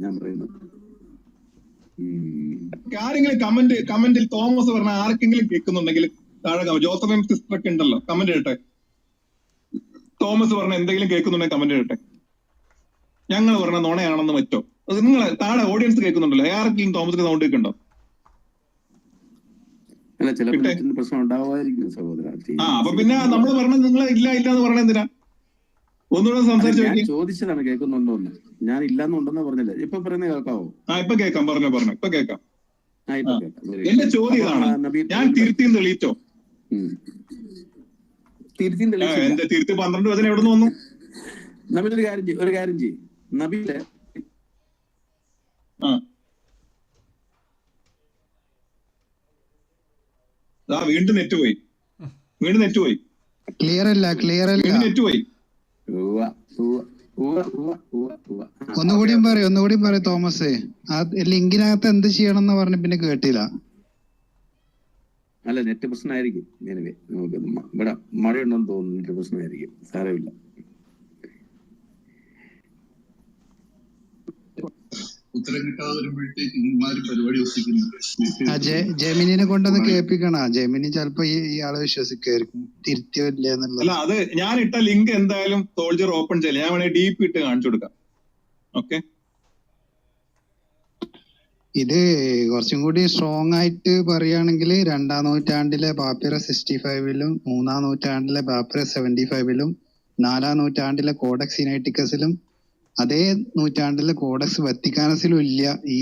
ഞാൻ പറയുന്നത് ആരെങ്കിലും കമന്റിൽ തോമസ് പറഞ്ഞ ആർക്കെങ്കിലും കേൾക്കുന്നുണ്ടെങ്കിൽ താഴെ ജോസഫും സിസ്റ്റർ ഒക്കെ ഉണ്ടല്ലോ, കമന്റ് ഇടട്ടെ. തോമസ് പറഞ്ഞ എന്തെങ്കിലും കേൾക്കുന്നുണ്ടെങ്കിൽ കമന്റ് ഇടട്ടെ. ഞങ്ങൾ പറഞ്ഞ നുണയാണെന്ന് മറ്റോ നിങ്ങൾ താഴെ ഓഡിയൻസ് കേൾക്കുന്നുണ്ടല്ലോ, ആർക്കെങ്കിലും തോമസിന്റെ സൗണ്ട് കേൾക്കുന്നുണ്ടോ? അപ്പൊ പിന്നെ നമ്മൾ പറഞ്ഞ നിങ്ങൾ ഇല്ല എന്ന് പറഞ്ഞ എന്തിനാ? ഒന്നുകൂടെ സംസാരിച്ചു ചോദിച്ചതാണ് കേൾക്കുന്നുണ്ടോന്ന്. ഞാൻ ഇല്ലാന്നുണ്ടെന്ന് പറഞ്ഞില്ല. ഇപ്പൊ പറയുന്നത് കേൾക്കാവോ? ഇപ്പൊ കേൾക്കാം, പറഞ്ഞോ ഇപ്പൊ കേൾക്കാം. എന്റെ ചോദ്യം ഇതാണ്, ഞാൻ തിരുത്തിയും തെളിയിച്ചോ? എന്റെ തിരുത്തി 12 വചനം എവിടെ നിന്ന് വന്നു? നബീലൊരു കാര്യം ചെയ്യും നബീല്. വീണ്ടും നെറ്റ് പോയി. ക്ലിയർ അല്ല. നെറ്റ് പോയി. ഒന്നുകൂടിയും പറയും തോമസ്. ആ ലിങ്കിനകത്ത് എന്ത് ചെയ്യണം എന്ന് പറഞ്ഞ് പിന്നെ കേട്ടില്ല. അല്ല, നെറ്റ് പ്രശ്നമായിരിക്കും. നമുക്ക് ഇവിടെ മഴയുണ്ടെന്ന് തോന്നുന്നു, നെറ്റ് പ്രശ്നമായിരിക്കും. സാരമില്ല. ഉത്തരം കിട്ടാതെ വരുമ്പോഴത്തേക്ക് ഇമാര് പരിപാടി ജെമിനിനെ കൊണ്ടൊന്ന് കേൾപ്പിക്കണ. ജെമിനി ചിലപ്പോ ഇയാളെ വിശ്വസിക്കായിരിക്കും തിരുത്തിയില്ല എന്നുള്ളത്. അല്ല, അത് ഞാൻ ഇട്ട ലിങ്ക് എന്തായാലും സോൾജർ ഓപ്പൺ ചെയ്യില്ല. ഞാൻ വേണേ ഡീപ്പ് ഇട്ട് കാണിച്ചു കൊടുക്കാം. ഓക്കെ, ഇത് കുറച്ചും കൂടി സ്ട്രോങ് ആയിട്ട് പറയുകയാണെങ്കിൽ 2-ാം നൂറ്റാണ്ടിലെ പാപ്പിറസ് 65-ലും 3-ാം നൂറ്റാണ്ടിലെ പാപ്പിറസ് 75-ലും 4-ാം നൂറ്റാണ്ടിലെ കോഡക്സ് സിനൈറ്റിക്കസിലും അതേ നൂറ്റാണ്ടിലെ കോഡക്സ് വത്തിക്കാനസിലും ഇല്ല ഈ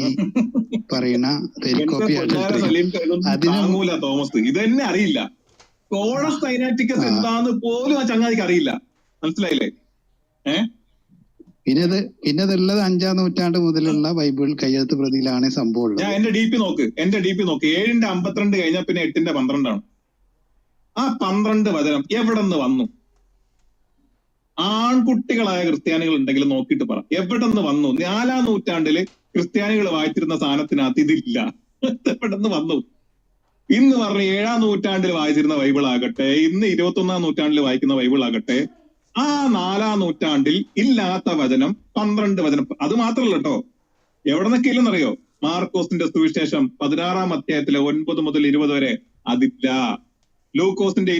പറയുന്ന പെരിക്കോപ്പി. തോമസ് ഇത് തന്നെ അറിയില്ല. കോഡക്സ് സൈനാറ്റിക്കസ് എന്താന്ന് പോലും ആ ചങ്ങാതിക്ക് അറിയില്ല. മനസ്സിലായില്ലേ? പിന്നെ അതുള്ളത് 5-ാം നൂറ്റാണ്ട് മുതലുള്ള ബൈബിൾ കയ്യെഴുത്ത് പ്രതിയിലാണ് സംഭവം. ഞാൻ എന്റെ ഡി പി നോക്ക്. 7:52 കഴിഞ്ഞാൽ പിന്നെ 8:12 ആ 12 വചനം എവിടെ നിന്ന് വന്നു? ആൺകുട്ടികളായ ക്രിസ്ത്യാനികൾ ഉണ്ടെങ്കിൽ നോക്കിയിട്ട് പറ, എവിടെ നിന്ന് വന്നു? 4-ാം നൂറ്റാണ്ടില് ക്രിസ്ത്യാനികൾ വായിച്ചിരുന്ന സാധനത്തിനകത്ത് ഇതില്ല. എവിടെ നിന്ന് വന്നു? ഇന്ന് പറഞ്ഞ 7-ാം നൂറ്റാണ്ടിൽ വായിച്ചിരുന്ന ബൈബിൾ ആകട്ടെ, ഇന്ന് 21-ാം നൂറ്റാണ്ടിൽ വായിക്കുന്ന ബൈബിൾ ആകട്ടെ, ആ 4-ാം നൂറ്റാണ്ടിൽ ഇല്ലാത്ത വചനം 12 വചനം. അത് മാത്രമല്ല കേട്ടോ, എവിടെ നിന്നൊക്കെ ഇല്ലെന്നറിയോ? മാർക്കോസിന്റെ സുവിശേഷം 16-ാം അധ്യായത്തിലെ 9 മുതൽ 20 വരെ അതില്ല. ലൂക്കോസിന്റെ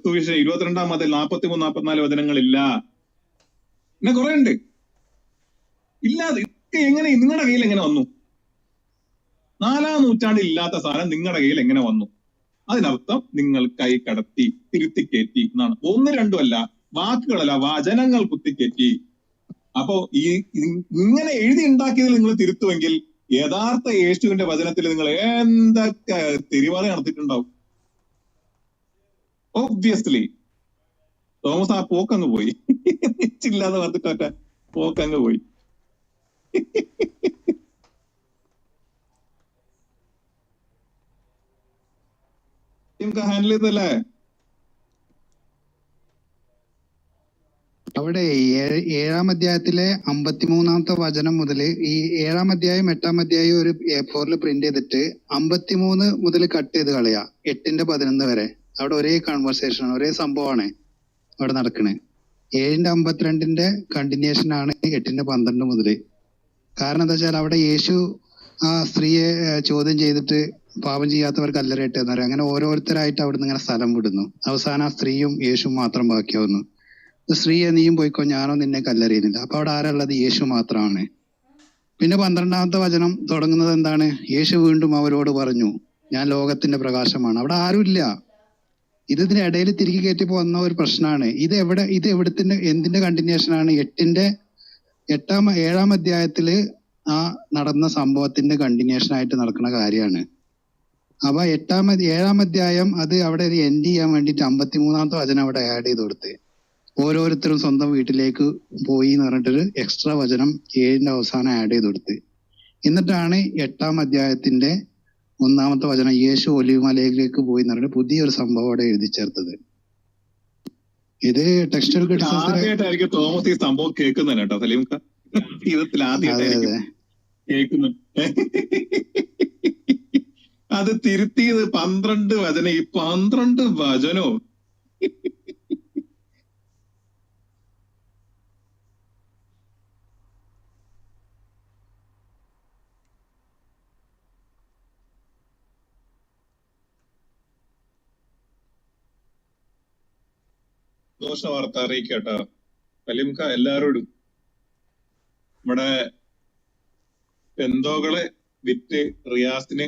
സുവിശേഷം 22-ാം അധ്യായം 43-44 വചനങ്ങളില്ല. പിന്നെ കുറെ ഉണ്ട്. ഇല്ലാതെ എങ്ങനെ നിങ്ങളുടെ കയ്യിൽ എങ്ങനെ വന്നു? 4-ാം നൂറ്റാണ്ടിൽ ഇല്ലാത്ത സാധനം നിങ്ങളുടെ കയ്യിൽ എങ്ങനെ വന്നു? അതിനർത്ഥം നിങ്ങൾ കൈ കടത്തി തിരുത്തിക്കയറ്റി എന്നാണ്. 1-2 അല്ല, വാക്കുകളല്ല, വചനങ്ങൾ കുത്തിക്കയറ്റി. അപ്പോ ഇങ്ങനെ എഴുതി ഉണ്ടാക്കിയതിൽ നിങ്ങൾ തിരുത്തുമെങ്കിൽ യഥാർത്ഥ യേശുവിന്റെ വചനത്തിൽ നിങ്ങൾ എന്തൊക്കെ തിരിവാറി നടത്തിയിട്ടുണ്ടാവും. ഒബ്വിയസ്ലി തോമസ് ആ പോക്കങ്ങ് പോയി. ഇല്ലാതെ പറഞ്ഞിട്ടൊക്കെ പോക്കങ്ങ് പോയി. ഹാൻഡിൽ ചെയ്തല്ലേ? അവിടെ 7-ാം അധ്യായത്തിലെ 53-ാമത്തെ വചനം മുതൽ ഈ 7-ാം അധ്യായം 8-ാം അധ്യായം ഒരു A4 പ്രിന്റ് ചെയ്തിട്ട് 53 മുതൽ കട്ട് ചെയ്ത് കളയാ 8-11 വരെ. അവിടെ ഒരേ കൺവെർസേഷൻ, ഒരേ സംഭവമാണ് അവിടെ നടക്കുന്നത്. 7-52 കണ്ടിന്യൂഷൻ ആണ് 8-12 മുതൽ. കാരണം എന്താ വെച്ചാൽ അവിടെ യേശു ആ സ്ത്രീയെ ചോദ്യം ചെയ്തിട്ട് പാപം ചെയ്യാത്തവർ കല്ലറയിട്ട് എന്ന് പറയും. അങ്ങനെ ഓരോരുത്തരായിട്ട് അവിടുന്ന് ഇങ്ങനെ സ്ഥലം വിടുന്നു. അവസാനം ആ സ്ത്രീയും യേശുവും മാത്രം ബാക്കിയാവുന്നു. സ്ത്രീയെ നീയും പോയിക്കോ, ഞാനോ നിന്നെ കല്ലെറിയുന്നില്ല. അപ്പൊ അവിടെ ആരുള്ളത്? യേശു മാത്രമാണ്. പിന്നെ 12-ാമത്തെ വചനം തുടങ്ങുന്നത് എന്താണ്? യേശു വീണ്ടും അവരോട് പറഞ്ഞു, ഞാൻ ലോകത്തിന്റെ പ്രകാശമാണ്. അവിടെ ആരുമില്ല. ഇതിന്റെ ഇടയിൽ തിരികെ കയറ്റി പോകുന്ന ഒരു പ്രശ്നമാണ്. ഇത് എവിടത്തിന്റെ എന്തിന്റെ കണ്ടിന്യൂഷൻ ആണ്? 7-ാം അധ്യായത്തില് ആ നടന്ന സംഭവത്തിന്റെ കണ്ടിന്യൂഷൻ ആയിട്ട് നടക്കുന്ന കാര്യമാണ്. അപ്പൊ 7-ാം അധ്യായം അത് അവിടെ ഒരു എൻഡ് ചെയ്യാൻ വേണ്ടിട്ട് 53-ാമത്തെ വചനം അവിടെ ആഡ് ചെയ്ത് കൊടുത്ത് ഓരോരുത്തരും സ്വന്തം വീട്ടിലേക്ക് പോയി എന്ന് പറഞ്ഞിട്ടൊരു എക്സ്ട്രാ വചനം 7-ന്റെ അവസാനം ആഡ് ചെയ്ത് കൊടുത്ത്, എന്നിട്ടാണ് 8-ാം അധ്യായത്തിന്റെ 1-ാമത്തെ വചനം യേശു ഒലിവുമലയിലേക്ക് പോയി എന്ന് പറഞ്ഞിട്ട് പുതിയൊരു സംഭവം അവിടെ എഴുതി ചേർത്തത്. ഇത് ടെക്സ്റ്റൽ ആദ്യമായിട്ടായിരിക്കും തോമസ് ഈ സംഭവം കേൾക്കുന്നത് കേട്ടോ സലീംക്ക. ജീവിതത്തിൽ ആദ്യമായിട്ടായിരിക്കും കേൾക്കുന്നു. അത് തിരുത്തിയത് 12 വചനം. ഈ 12 വചനോ ദോഷ വാർത്ത അറിയിക്കട്ടോ സലീംക്ക എല്ലാരോടും. നമ്മുടെ പെന്തോകളെ വിറ്റ് റിയാസിന്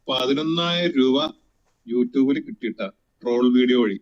11,000 രൂപ യൂട്യൂബിൽ കിട്ടിയിട്ട ട്രോൾ വീഡിയോ വഴി.